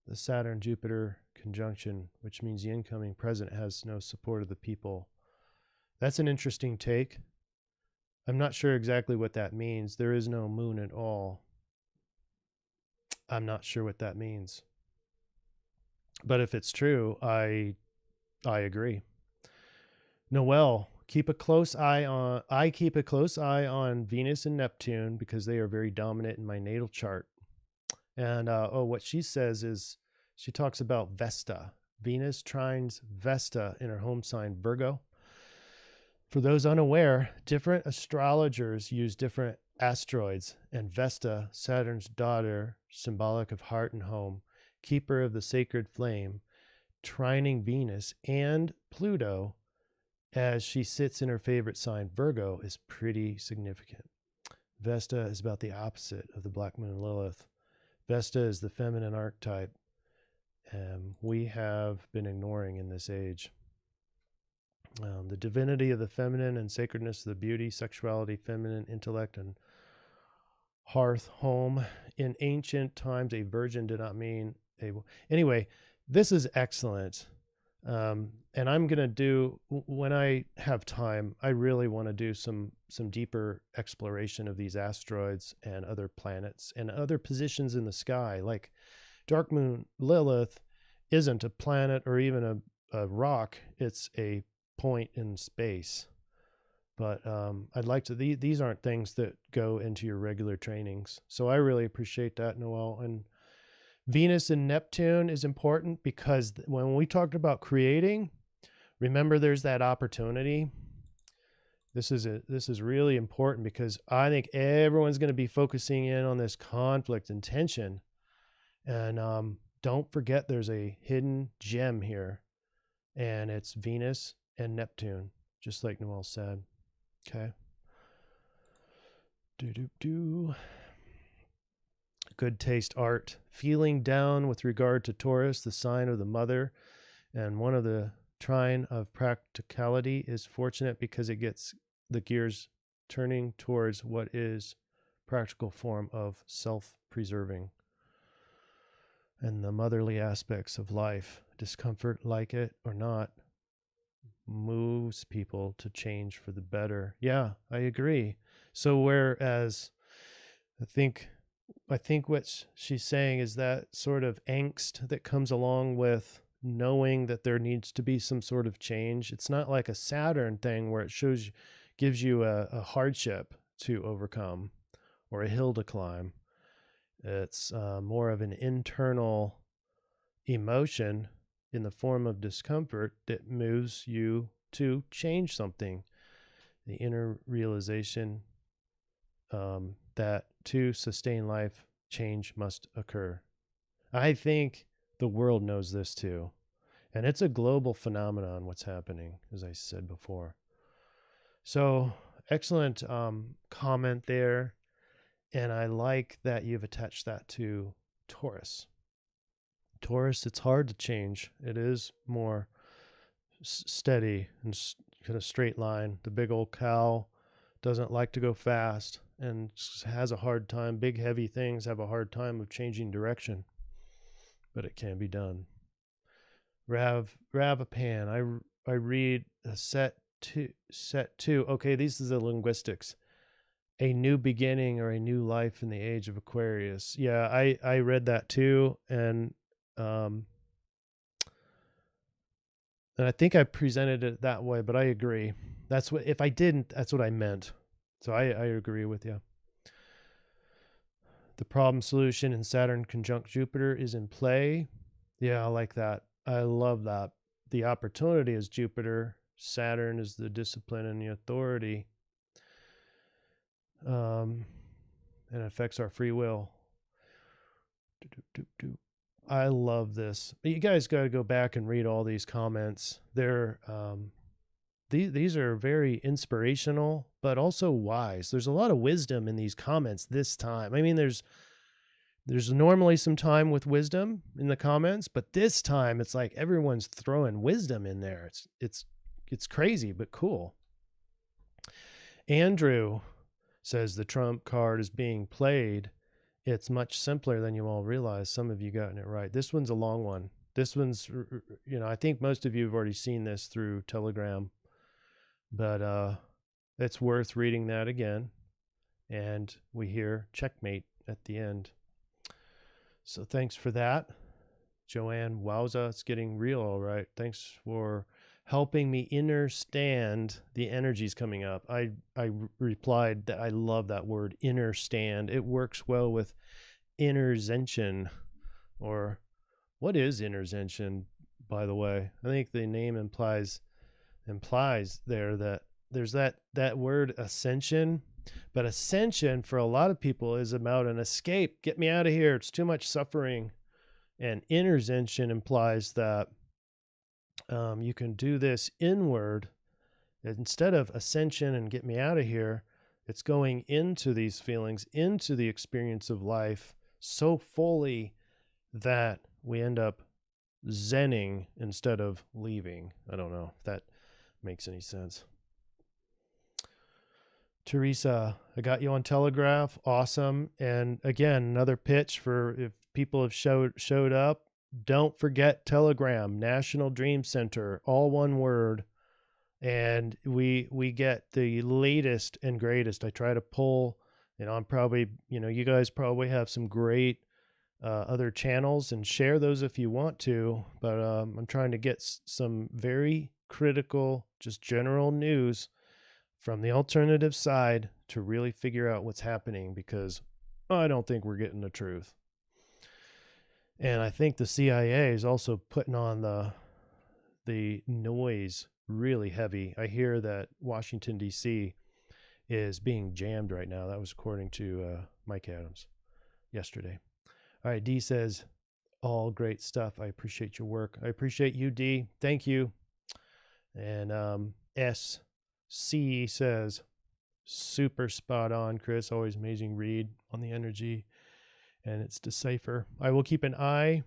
the Saturn-Jupiter conjunction, which means the incoming president has no support of the people. That's an interesting take. I'm not sure exactly what that means. There is no moon at all. I'm not sure what that means. But if it's true, I agree. Noel, I keep a close eye on Venus and Neptune because they are very dominant in my natal chart. And what she says is she talks about Vesta. Venus trines Vesta in her home sign Virgo. For those unaware, different astrologers use different asteroids, and Vesta, Saturn's daughter, symbolic of heart and home, keeper of the sacred flame, trining Venus and Pluto as she sits in her favorite sign Virgo is pretty significant. Vesta is about the opposite of the Black Moon Lilith. Vesta is the feminine archetype, we have been ignoring in this age. The divinity of the feminine and sacredness of the beauty, sexuality, feminine intellect, and hearth, home. In ancient times, a virgin did not mean a... Anyway, this is excellent. And I'm going to do, when I have time, I really want to do some deeper exploration of these asteroids and other planets and other positions in the sky. Like Dark Moon Lilith isn't a planet or even a rock. It's a point in space. But I'd like to, these aren't things that go into your regular trainings. So I really appreciate that, Noel. And Venus and Neptune is important because when we talked about creating, remember there's that opportunity. This is really important because I think everyone's going to be focusing in on this conflict and tension. And don't forget there's a hidden gem here, and it's Venus and Neptune, just like Noel said. Okay. Good taste art. Feeling down with regard to Taurus, the sign of the mother, and one of the trine of practicality is fortunate because it gets the gears turning towards what is practical form of self-preserving and the motherly aspects of life. Discomfort, like it or not, moves people to change for the better. Yeah, I agree. So whereas I think what she's saying is that sort of angst that comes along with knowing that there needs to be some sort of change. It's not like a Saturn thing where it gives you a hardship to overcome or a hill to climb. It's more of an internal emotion in the form of discomfort that moves you to change something. The inner realization that to sustain life, change must occur. I think the world knows this too. And it's a global phenomenon, what's happening, as I said before. So, excellent comment there. And I like that you've attached that to Taurus. Taurus, it's hard to change. It is more steady and kind of straight line. The big old cow doesn't like to go fast and has a hard time. Big, heavy things have a hard time of changing direction, but it can be done. Ravapan, I read set two. Okay, these is the linguistics. A new beginning or a new life in the age of Aquarius. Yeah, I read that too, and I think I presented it that way, but I agree. That's what, if I didn't, that's what I meant. So I agree with you. The problem solution in Saturn conjunct Jupiter is in play. Yeah, I like that. I love that. The opportunity is Jupiter. Saturn is the discipline and the authority. And it affects our free will. I love this. You guys got to go back and read all these comments. They're these are very inspirational, but also wise. There's a lot of wisdom in these comments this time. I mean, there's normally some time with wisdom in the comments, but this time it's like everyone's throwing wisdom in there. It's crazy, but cool. Andrew says the trump card is being played. It's much simpler than you all realize. Some of you gotten it right. This one's a long one. This one's, I think most of you have already seen this through Telegram, but it's worth reading that again. And we hear checkmate at the end. So thanks for that, Joanne. Wowza, it's getting real, all right. Thanks for helping me understand the energies coming up. I replied that I love that word, understand. It works well with intervention. Or what is intervention, by the way? I think the name implies there that there's that word ascension, but ascension for a lot of people is about an escape. Get me out of here. It's too much suffering. And intervention implies that you can do this inward. Instead of ascension and get me out of here, it's going into these feelings, into the experience of life so fully that we end up zenning instead of leaving. I don't know if that makes any sense. Teresa, I got you on Telegraph. Awesome. And again, another pitch for if people have showed up, don't forget Telegram, National Dream Center, all one word. And we get the latest and greatest. I try to pull, I'm probably, you guys probably have some great other channels, and share those if you want to. But I'm trying to get some very critical, just general news from the alternative side to really figure out what's happening, because I don't think we're getting the truth. And I think the CIA is also putting on the noise really heavy. I hear that Washington, D.C. is being jammed right now. That was according to Mike Adams yesterday. All right, D says, all great stuff. I appreciate your work. I appreciate you, D. Thank you. And SC says, super spot on, Chris. Always amazing read on the energy, and it's Decipher. I will keep an eye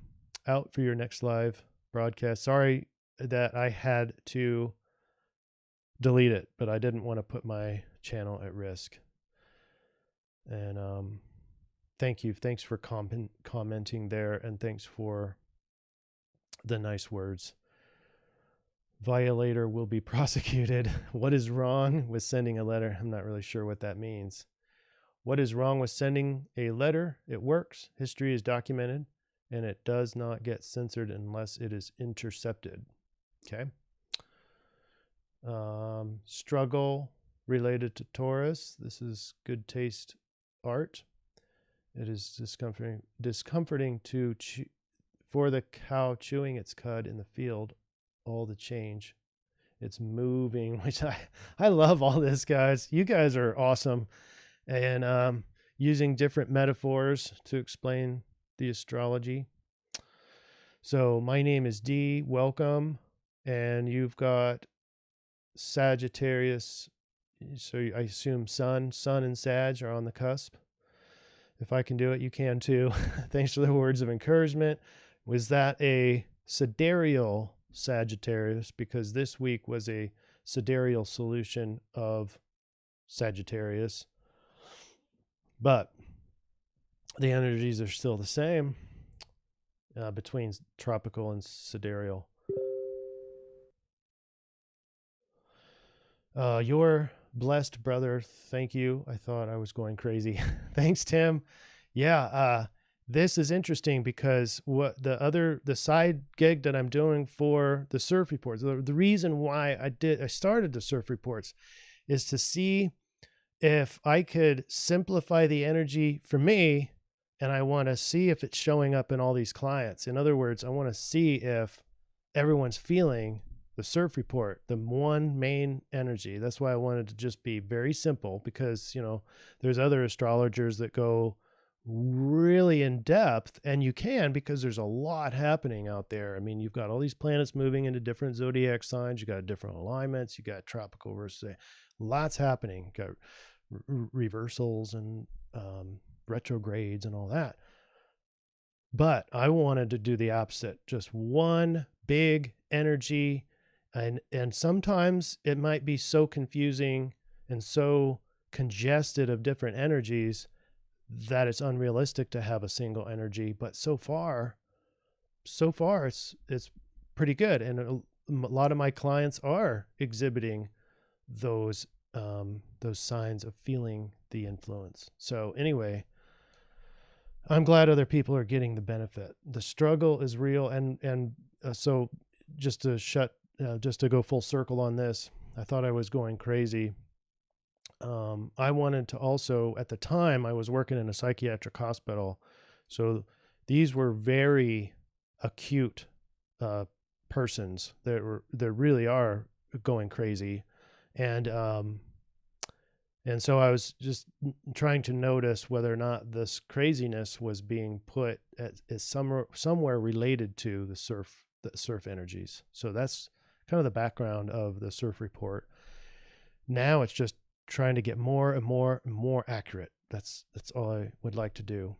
out for your next live broadcast. Sorry that I had to delete it, but I didn't want to put my channel at risk. And thank you. Thanks for commenting there, and thanks for the nice words. Violator will be prosecuted. What is wrong with sending a letter? I'm not really sure what that means. What is wrong with sending a letter? It works. History is documented, and it does not get censored unless it is intercepted. Okay. Struggle related to Taurus. This is good taste art. It is discomforting for the cow chewing its cud in the field. All the change, it's moving, which I love all this, guys. You guys are awesome, and using different metaphors to explain the astrology. So my name is D. Welcome, and you've got Sagittarius. So I assume Sun and Sag are on the cusp. If I can do it, you can too. Thanks for the words of encouragement. Was that a sidereal Sagittarius? Because this week was a sidereal solution of Sagittarius, but the energies are still the same between tropical and sidereal. Your blessed brother, thank you. I thought I was going crazy. Thanks, Tim. Yeah, this is interesting because the side gig that I'm doing for the CIRF reports, the reason why I started the CIRF reports is to see if I could simplify the energy for me, and I want to see if it's showing up in all these clients. In other words, I want to see if everyone's feeling the CIRF report, the one main energy. That's why I wanted to just be very simple, because, there's other astrologers that go really in depth, and you can, because there's a lot happening out there. I mean, you've got all these planets moving into different zodiac signs. You got different alignments. You got tropical versus lots happening. You got reversals and retrogrades and all that. But I wanted to do the opposite, just one big energy. And sometimes it might be so confusing and so congested of different energies that it's unrealistic to have a single energy. But so far it's pretty good, and a lot of my clients are exhibiting those signs of feeling the influence. So anyway, I'm glad other people are getting the benefit. The struggle is real, and so just to go full circle on this, I thought I was going crazy. I wanted to also, at the time, I was working in a psychiatric hospital. So these were very acute persons that really are going crazy. And so I was just trying to notice whether or not this craziness was being put as somewhere related to the CIRF energies. So that's kind of the background of the CIRF report. Now it's just trying to get more and more and more accurate. That's all I would like to do.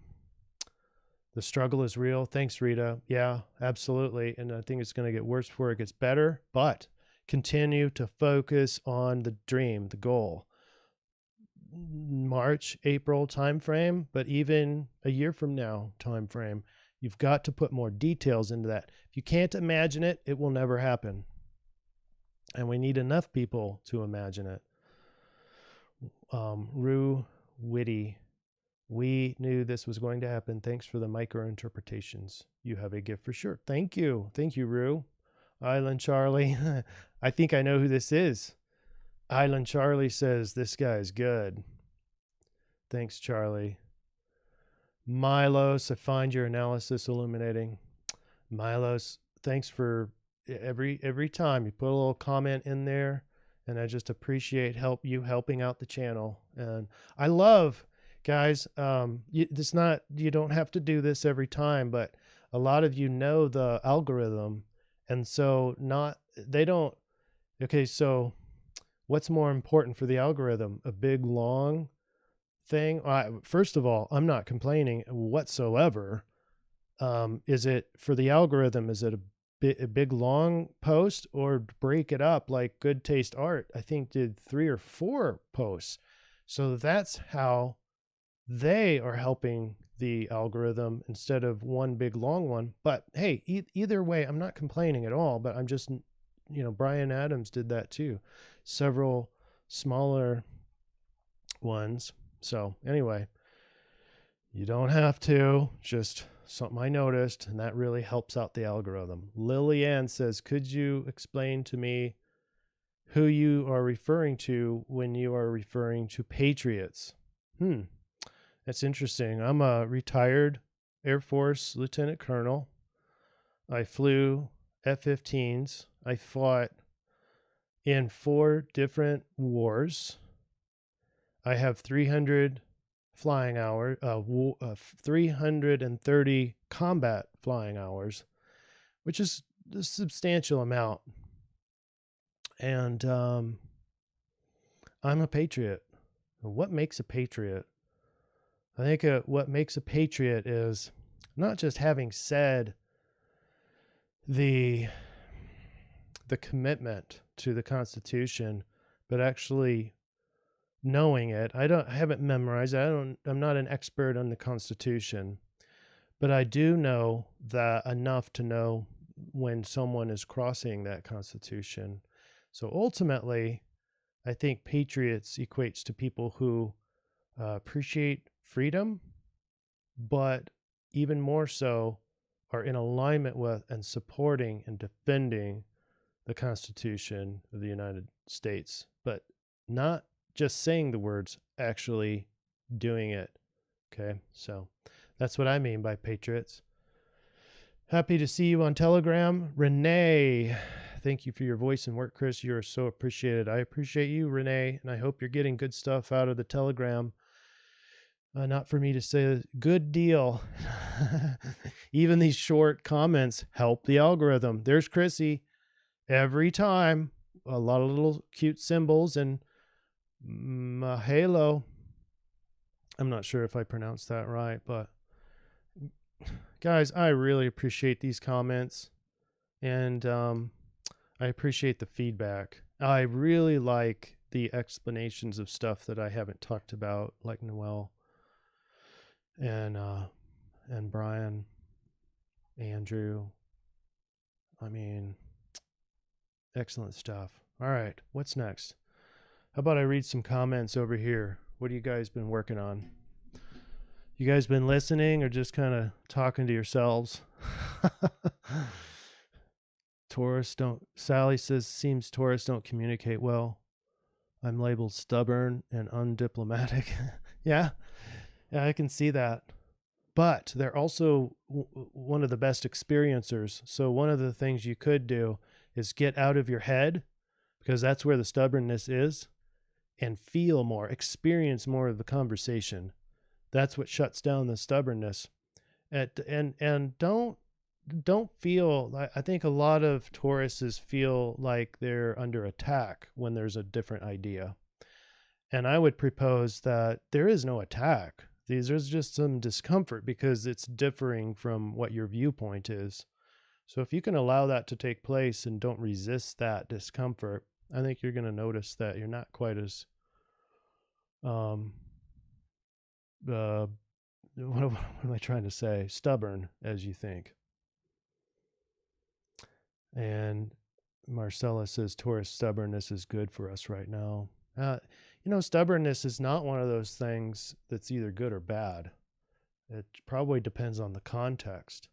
The struggle is real. Thanks, Rita. Yeah, absolutely. And I think it's going to get worse before it gets better, but continue to focus on the dream, the goal. March, April timeframe, but even a year from now timeframe, you've got to put more details into that. If you can't imagine it, it will never happen. And we need enough people to imagine it. Rue Witty, we knew this was going to happen. Thanks for the micro interpretations. You have a gift for sure. Thank you, Rue. Island Charlie, I think I know who this is. Island Charlie says this guy's good. Thanks, Charlie. Milos, I find your analysis illuminating. Milos, thanks for every time you put a little comment in there, and I just appreciate you helping out the channel. And I love, guys, it's not, you don't have to do this every time, but a lot of you know the algorithm, and so they don't. Okay, so what's more important for the algorithm? A big long thing? First of all, I'm not complaining whatsoever. Is it for the algorithm? Is it a big long post, or break it up like Good Taste Art? I think did 3 or 4 posts. So that's how they are helping the algorithm instead of one big long one. But hey, either way, I'm not complaining at all, but I'm just, Brian Adams did that too. Several smaller ones. So anyway, you don't have to, just something I noticed, and that really helps out the algorithm. Lillian says, could you explain to me who you are referring to when you are referring to patriots? That's interesting. I'm a retired Air Force Lieutenant Colonel. I flew F-15s. I fought in 4 different wars. I have 300 flying hours, 330 combat flying hours, which is a substantial amount. And I'm a patriot. What makes a patriot? I think what makes a patriot is not just having said the commitment to the Constitution, but actually knowing it. I haven't memorized it. I'm not an expert on the Constitution, but I do know that enough to know when someone is crossing that Constitution. So ultimately, I think patriots equates to people who appreciate freedom, but even more so are in alignment with and supporting and defending the Constitution of the United States, but not just saying the words, actually doing it. Okay, so that's what I mean by patriots. Happy to see you on Telegram. Renee, thank you for your voice and work, Chris. You are so appreciated. I appreciate you, Renee, and I hope you're getting good stuff out of the Telegram. Not for me to say, good deal. Even these short comments help the algorithm. There's Chrissy. Every time, a lot of little cute symbols and halo. I'm not sure if I pronounced that right, but guys, I really appreciate these comments, and I appreciate the feedback. I really like the explanations of stuff that I haven't talked about, like Noel and Brian, Andrew. I mean, excellent stuff. All right, what's next? How about I read some comments over here? What have you guys been working on? You guys been listening or just kind of talking to yourselves? Sally says, seems Taurus don't communicate well. I'm labeled stubborn and undiplomatic. Yeah, I can see that. But they're also one of the best experiencers. So one of the things you could do is get out of your head, because that's where the stubbornness is, and feel more, experience more of the conversation. That's what shuts down the stubbornness. And don't feel, I think a lot of Tauruses feel like they're under attack when there's a different idea. And I would propose that there is no attack. There's just some discomfort because it's differing from what your viewpoint is. So if you can allow that to take place and don't resist that discomfort, I think you're going to notice that you're not quite as what am I trying to say? Stubborn as you think. And Marcella says Taurus stubbornness is good for us right now. Stubbornness is not one of those things that's either good or bad. It probably depends on the context.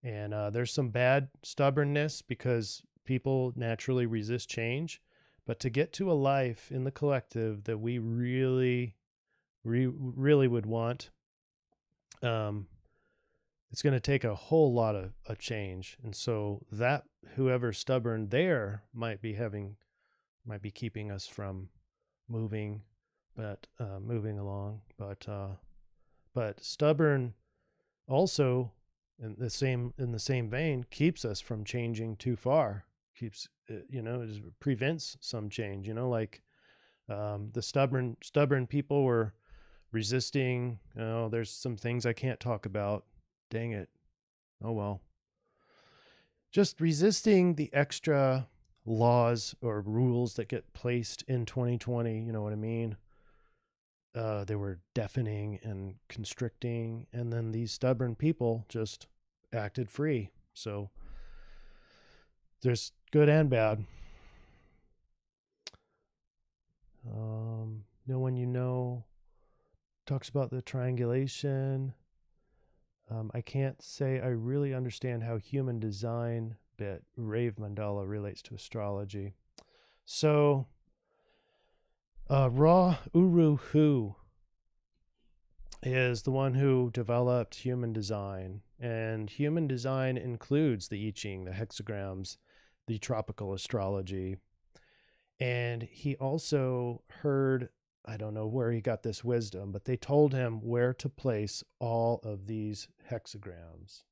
And there's some bad stubbornness because people naturally resist change. But to get to a life in the collective that we really would want, it's going to take a whole lot of a change. And so that whoever's stubborn there might be keeping us from moving, moving along. But stubborn also in the same vein keeps us from changing too far. Keeps it prevents some change. Like the stubborn people were resisting. Oh, there's some things I can't talk about. Dang it. Oh well. Just resisting the extra laws or rules that get placed in 2020. You know what I mean? They were deafening and constricting, and then these stubborn people just acted free. So there's good and bad. No one talks about the triangulation. I can't say I really understand how human design bit Rave Mandala relates to astrology. So Ra Uru Hu is the one who developed human design, and human design includes the I Ching, the hexagrams, the tropical astrology. And he also heard, I don't know where he got this wisdom, but they told him where to place all of these hexagrams.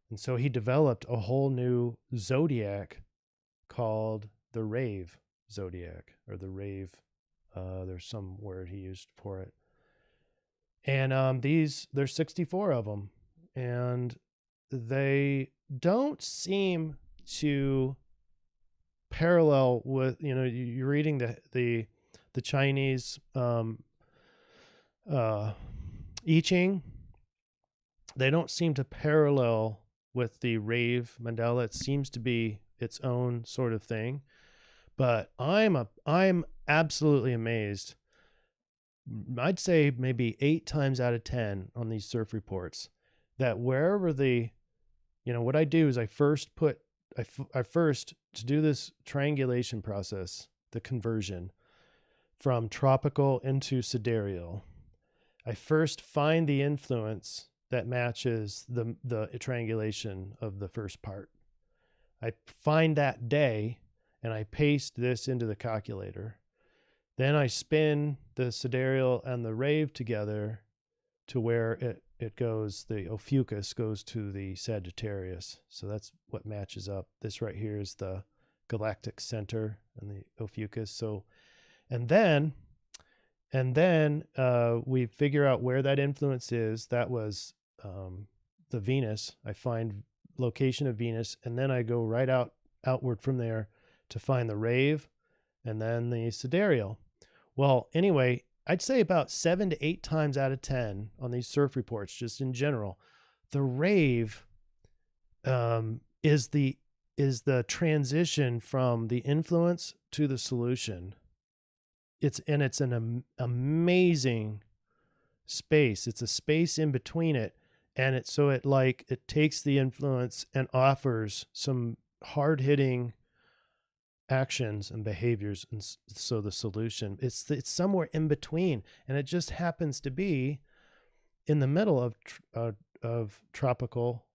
And so he developed a whole new zodiac called the Rave zodiac, or the Rave. There's some word he used for it. And there's 64 of them, and they don't seem to parallel with, you're reading the Chinese I Ching. They don't seem to parallel with the Rave Mandala. It seems to be its own sort of thing. But I'm absolutely amazed. I'd say maybe 8 times out of 10 on these CIRF reports that wherever what I do is I first to do this triangulation process, the conversion from tropical into sidereal, I first find the influence that matches the triangulation of the first part. I find that day and I paste this into the calculator. Then I spin the sidereal and the Rave together to where it goes, the Ophiuchus goes to the Sagittarius. So that's what matches up. This right here is the galactic center and the Ophiuchus. So, and then we figure out where that influence is. That was the Venus. I find location of Venus, and then I go right outward from there to find the Rave and then the sidereal. Well, anyway, I'd say about 7 to 8 times out of 10 on these CIRF reports, just in general, the Rave is the transition from the influence to the solution. It's an amazing space. It's a space in between it, and it takes the influence and offers some hard-hitting actions and behaviors, and so the solution it's somewhere in between, and it just happens to be in the middle of tropical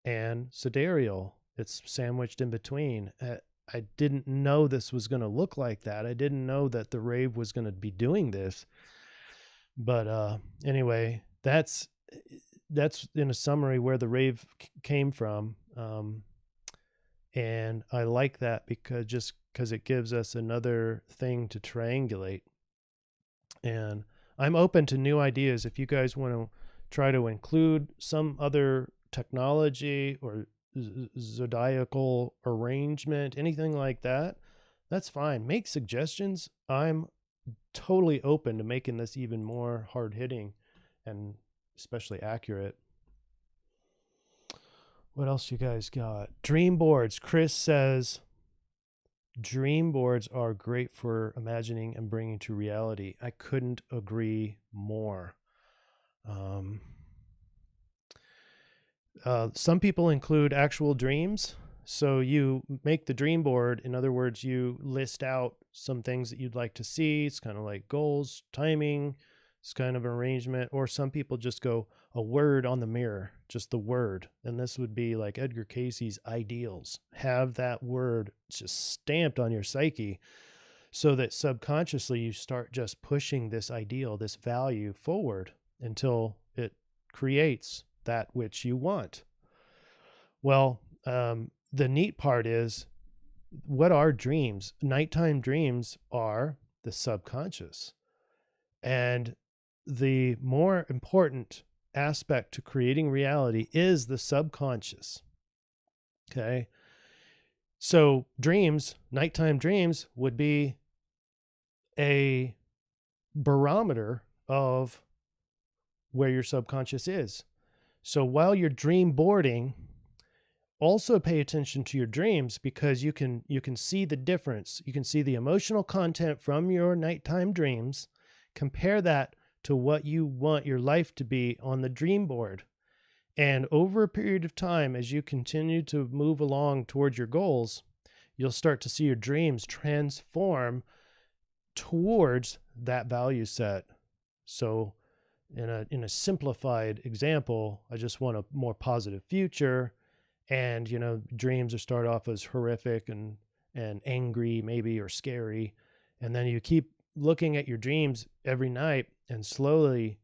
and sidereal. It's sandwiched in between. I didn't know this was going to look like that. I didn't know that the Rave was going to be doing this, but anyway, that's in a summary where the Rave came from. And I like that because it gives us another thing to triangulate. And I'm open to new ideas. If you guys want to try to include some other technology or zodiacal arrangement, anything like that, that's fine. Make suggestions. I'm totally open to making this even more hard-hitting and especially accurate. What else you guys got? Dream boards. Chris says dream boards are great for imagining and bringing to reality. I couldn't agree more. Some people include actual dreams. So you make the dream board. In other words, you list out some things that you'd like to see. It's kind of like goals, timing. It's kind of an arrangement. Or some people just go, a word on the mirror, just the word. And this would be like Edgar Cayce's ideals. Have that word just stamped on your psyche so that subconsciously you start just pushing this ideal, this value forward until it creates that which you want. Well, the neat part is, what are dreams? Nighttime dreams are the subconscious. And the more important aspect to creating reality is the subconscious. Okay. So dreams, nighttime dreams, would be a barometer of where your subconscious is. So while you're dream boarding, also pay attention to your dreams, because you can see the difference. You can see the emotional content from your nighttime dreams, compare that to what you want your life to be on the dream board. And over a period of time, as you continue to move along towards your goals, you'll start to see your dreams transform towards that value set. So in a simplified example, I just want a more positive future. And, dreams are start off as horrific and angry maybe, or scary. And then you keep looking at your dreams every night, and slowly,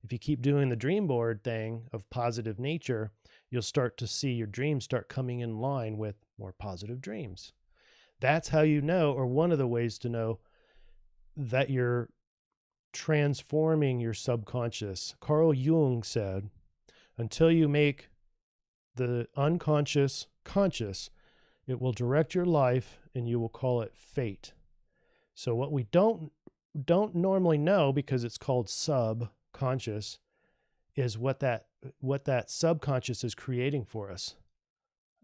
if you keep doing the dream board thing of positive nature, you'll start to see your dreams start coming in line with more positive dreams. That's how you know, or one of the ways to know, that you're transforming your subconscious. Carl Jung said, until you make the unconscious conscious, it will direct your life, and you will call it fate. So what we don't normally know, because it's called subconscious, is what that subconscious is creating for us.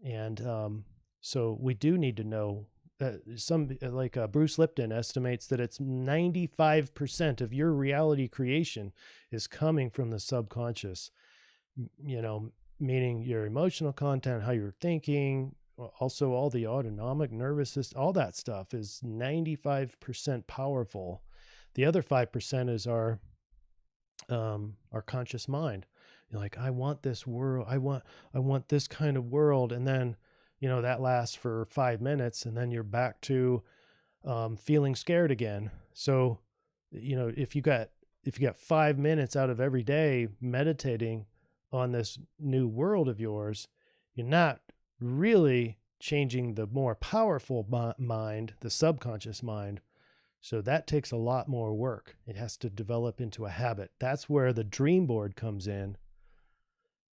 And so we do need to know. Bruce Lipton estimates that it's 95% of your reality creation is coming from the subconscious. Meaning your emotional content, how you're thinking, also all the autonomic nervous system, all that stuff is 95% powerful. The other 5% is our conscious mind. You're like, I want this world. I want this kind of world. And then, that lasts for 5 minutes, and then you're back to feeling scared again. So, if you got 5 minutes out of every day meditating on this new world of yours, you're not really changing the more powerful mind, the subconscious mind. So that takes a lot more work. It has to develop into a habit. That's where the dream board comes in.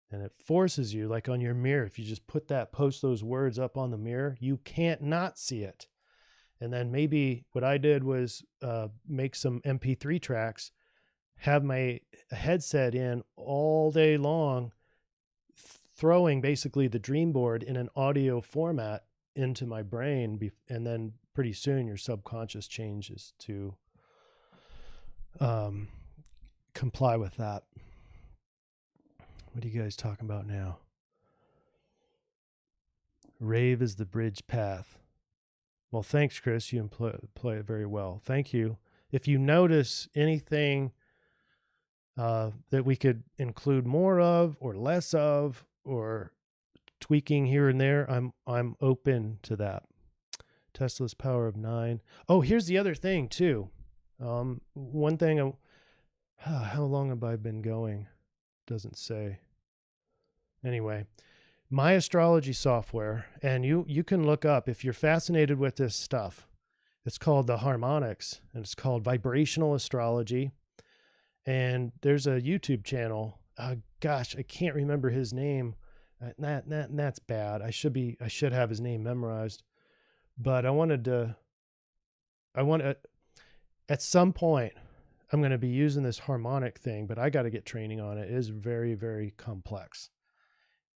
And it forces you, like on your mirror, if you just post those words up on the mirror, you can't not see it. And then maybe what I did was make some MP3 tracks, have my headset in all day long, throwing basically the dream board in an audio format into my brain. And then pretty soon your subconscious changes to comply with that. What are you guys talking about now? Rave is the bridge path. Well, thanks, Chris. You play it very well. Thank you. If you notice anything that we could include more of or less of, or tweaking here and there, I'm open to that. Tesla's power of 9. Oh, here's the other thing too. One thing. How long have I been going? Doesn't say. Anyway, my astrology software, and you can look up if you're fascinated with this stuff. It's called the harmonics, and it's called vibrational astrology. And there's a YouTube channel. Gosh, I can't remember his name. That's bad. I should have his name memorized. But at some point, I'm going to be using this harmonic thing, but I got to get training on it. It is very, very complex.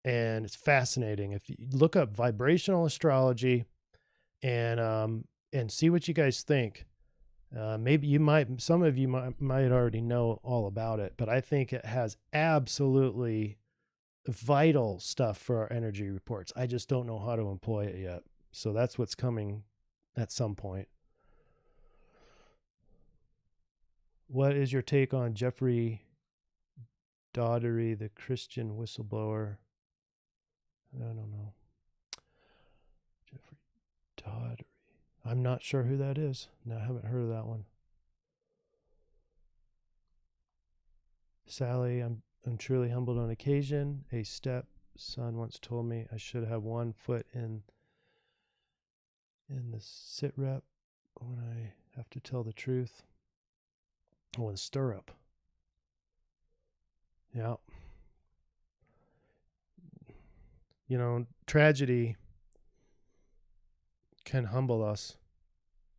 And it's fascinating. If you look up vibrational astrology and see what you guys think. Maybe some of you might already know all about it, but I think it has absolutely vital stuff for our energy reports. I just don't know how to employ it yet. So that's what's coming at some point. What is your take on Jeffrey Daughtery, the Christian whistleblower. I don't know. Jeffrey Daughtery. I'm not sure who that is. No, I haven't heard of that one. Sally, I'm truly humbled on occasion. A stepson once told me I should have one foot in the sit rep when I have to tell the truth. Oh, in stirrup. Yeah. You know, tragedy can humble us,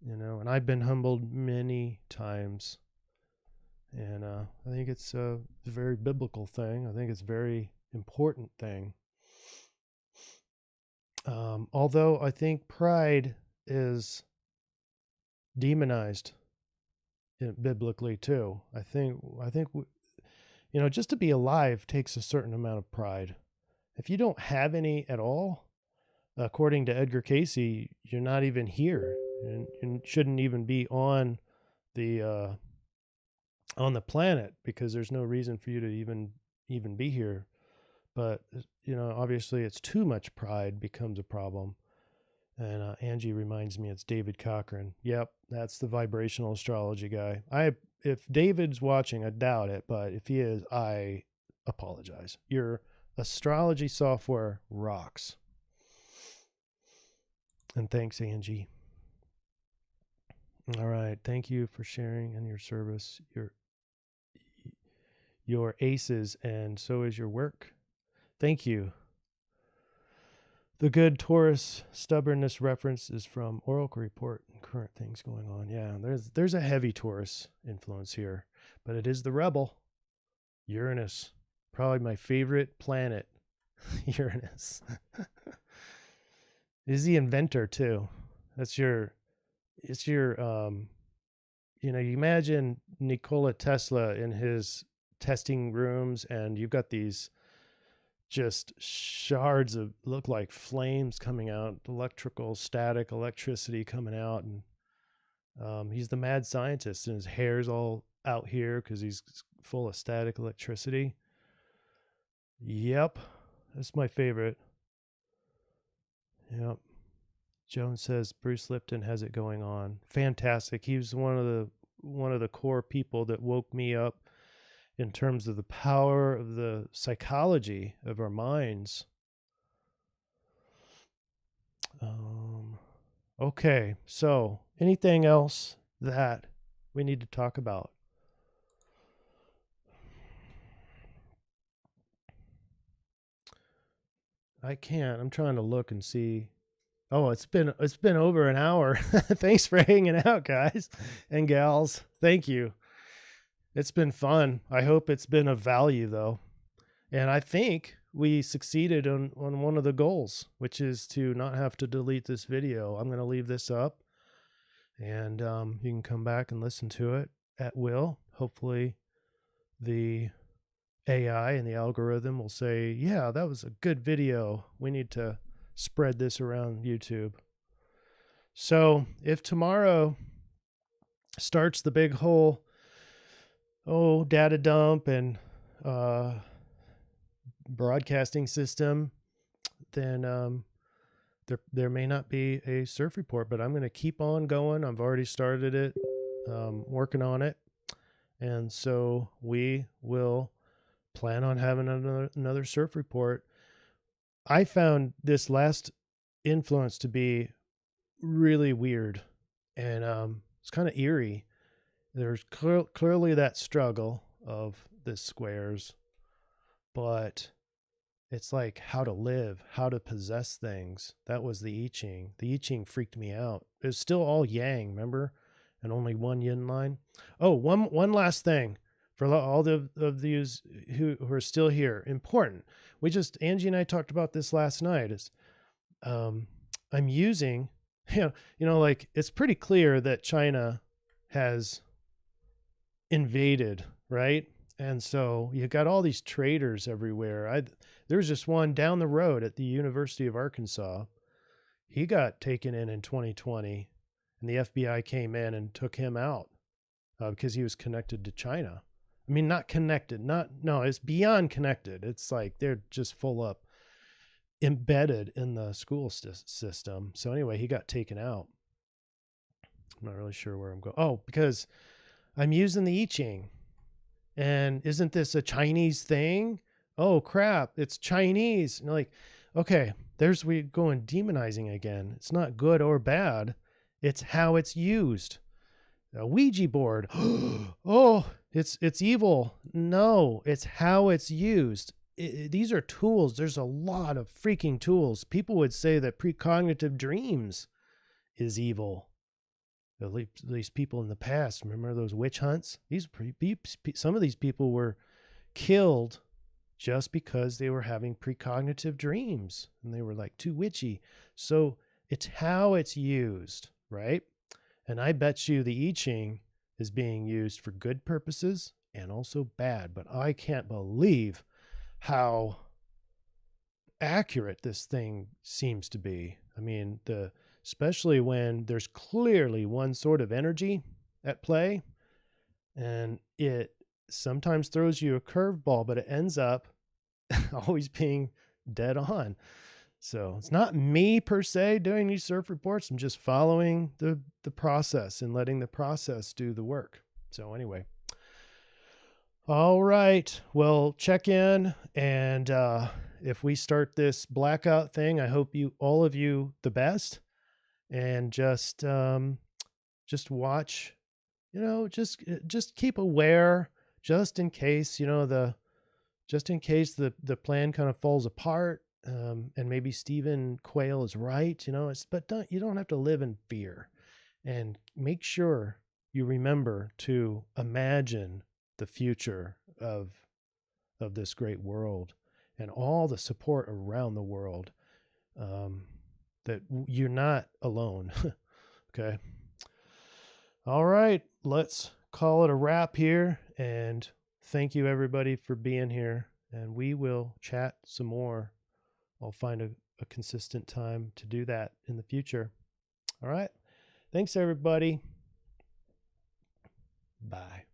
you know, and I've been humbled many times. And I think it's a very biblical thing. I think it's a very important thing. Although I think pride is demonized biblically too. I think you know, just to be alive takes a certain amount of pride. If you don't have any at all, according to Edgar Cayce, you're not even here, and you shouldn't even be on the planet, because there's no reason for you to even be here. But you know, obviously, it's too much pride becomes a problem. And Angie reminds me it's David Cochran. Yep, that's the vibrational astrology guy. If David's watching, I doubt it, but if he is, I apologize. Your astrology software rocks. And thanks, Angie. All right, thank you for sharing and your service. Your aces, and so is your work. Thank you. The good Taurus stubbornness reference is from Oracle Report and current things going on. Yeah, there's a heavy Taurus influence here, but it is the rebel, Uranus, probably my favorite planet, Uranus. Is the inventor too. It's your you know, you imagine Nikola Tesla in his testing rooms, and you've got these just shards of look like flames coming out, static electricity coming out, and he's the mad scientist, and his hair's all out here because he's full of static electricity. Yep, that's my favorite. Yep. Joan says Bruce Lipton has it going on. Fantastic. He was one of the core people that woke me up in terms of the power of the psychology of our minds. Okay, so anything else that we need to talk about? I can't. I'm trying to look and see. Oh, it's been over an hour. Thanks for hanging out, guys and gals. Thank you. It's been fun. I hope it's been of value, though. And I think we succeeded on one of the goals, which is to not have to delete this video. I'm going to leave this up, and you can come back and listen to it at will. Hopefully the AI and the algorithm will say, yeah, that was a good video. We need to spread this around YouTube. So if tomorrow starts the big whole data dump and broadcasting system, then there may not be a CIRF report, but I'm going to keep on going. I've already started it, working on it, and so we will plan on having another CIRF report. I found this last influence to be really weird, and it's kind of eerie. There's clearly that struggle of the squares, but it's like how to live, how to possess things. That was the I Ching. The I Ching freaked me out. It was still all yang, remember? And only one yin line. Oh, one last thing for all of these who are still here. Important. Angie and I talked about this last night. Is I'm using, like it's pretty clear that China has invaded, right? And so you got all these traders everywhere. There's just one down the road at the University of Arkansas. He got taken in 2020, and the FBI came in and took him out because he was connected to China. I I mean, not connected, no, it's beyond connected. It's like they're just full up embedded in the school system. So anyway, he got taken out. I'm not really sure where I'm going. Oh, because I'm using the I Ching. And isn't this a Chinese thing? Oh crap, it's Chinese. And like, okay, there's we going demonizing again. It's not good or bad. It's how it's used. A Ouija board. Oh, it's evil. No, it's how it's used. These are tools. There's a lot of freaking tools. People would say that precognitive dreams is evil. At least people in the past. Remember those witch hunts? Some of these people were killed just because they were having precognitive dreams and they were like too witchy. So it's how it's used, right? And I bet you the I Ching is being used for good purposes and also bad. But I can't believe how accurate this thing seems to be. I mean, especially when there's clearly one sort of energy at play, and it sometimes throws you a curveball, but it ends up always being dead on. So it's not me per se doing these CIRF reports. I'm just following the process and letting the process do the work. So anyway, all right. Well, check in, and if we start this blackout thing, I hope all of you the best, and just watch. Just keep aware, just in case the plan kind of falls apart. And maybe Stephen Quayle is right, but you don't have to live in fear, and make sure you remember to imagine the future of this great world and all the support around the world, that you're not alone. Okay. All right. Let's call it a wrap here, and thank you everybody for being here, and we will chat some more. I'll find a consistent time to do that in the future. All right. Thanks, everybody. Bye.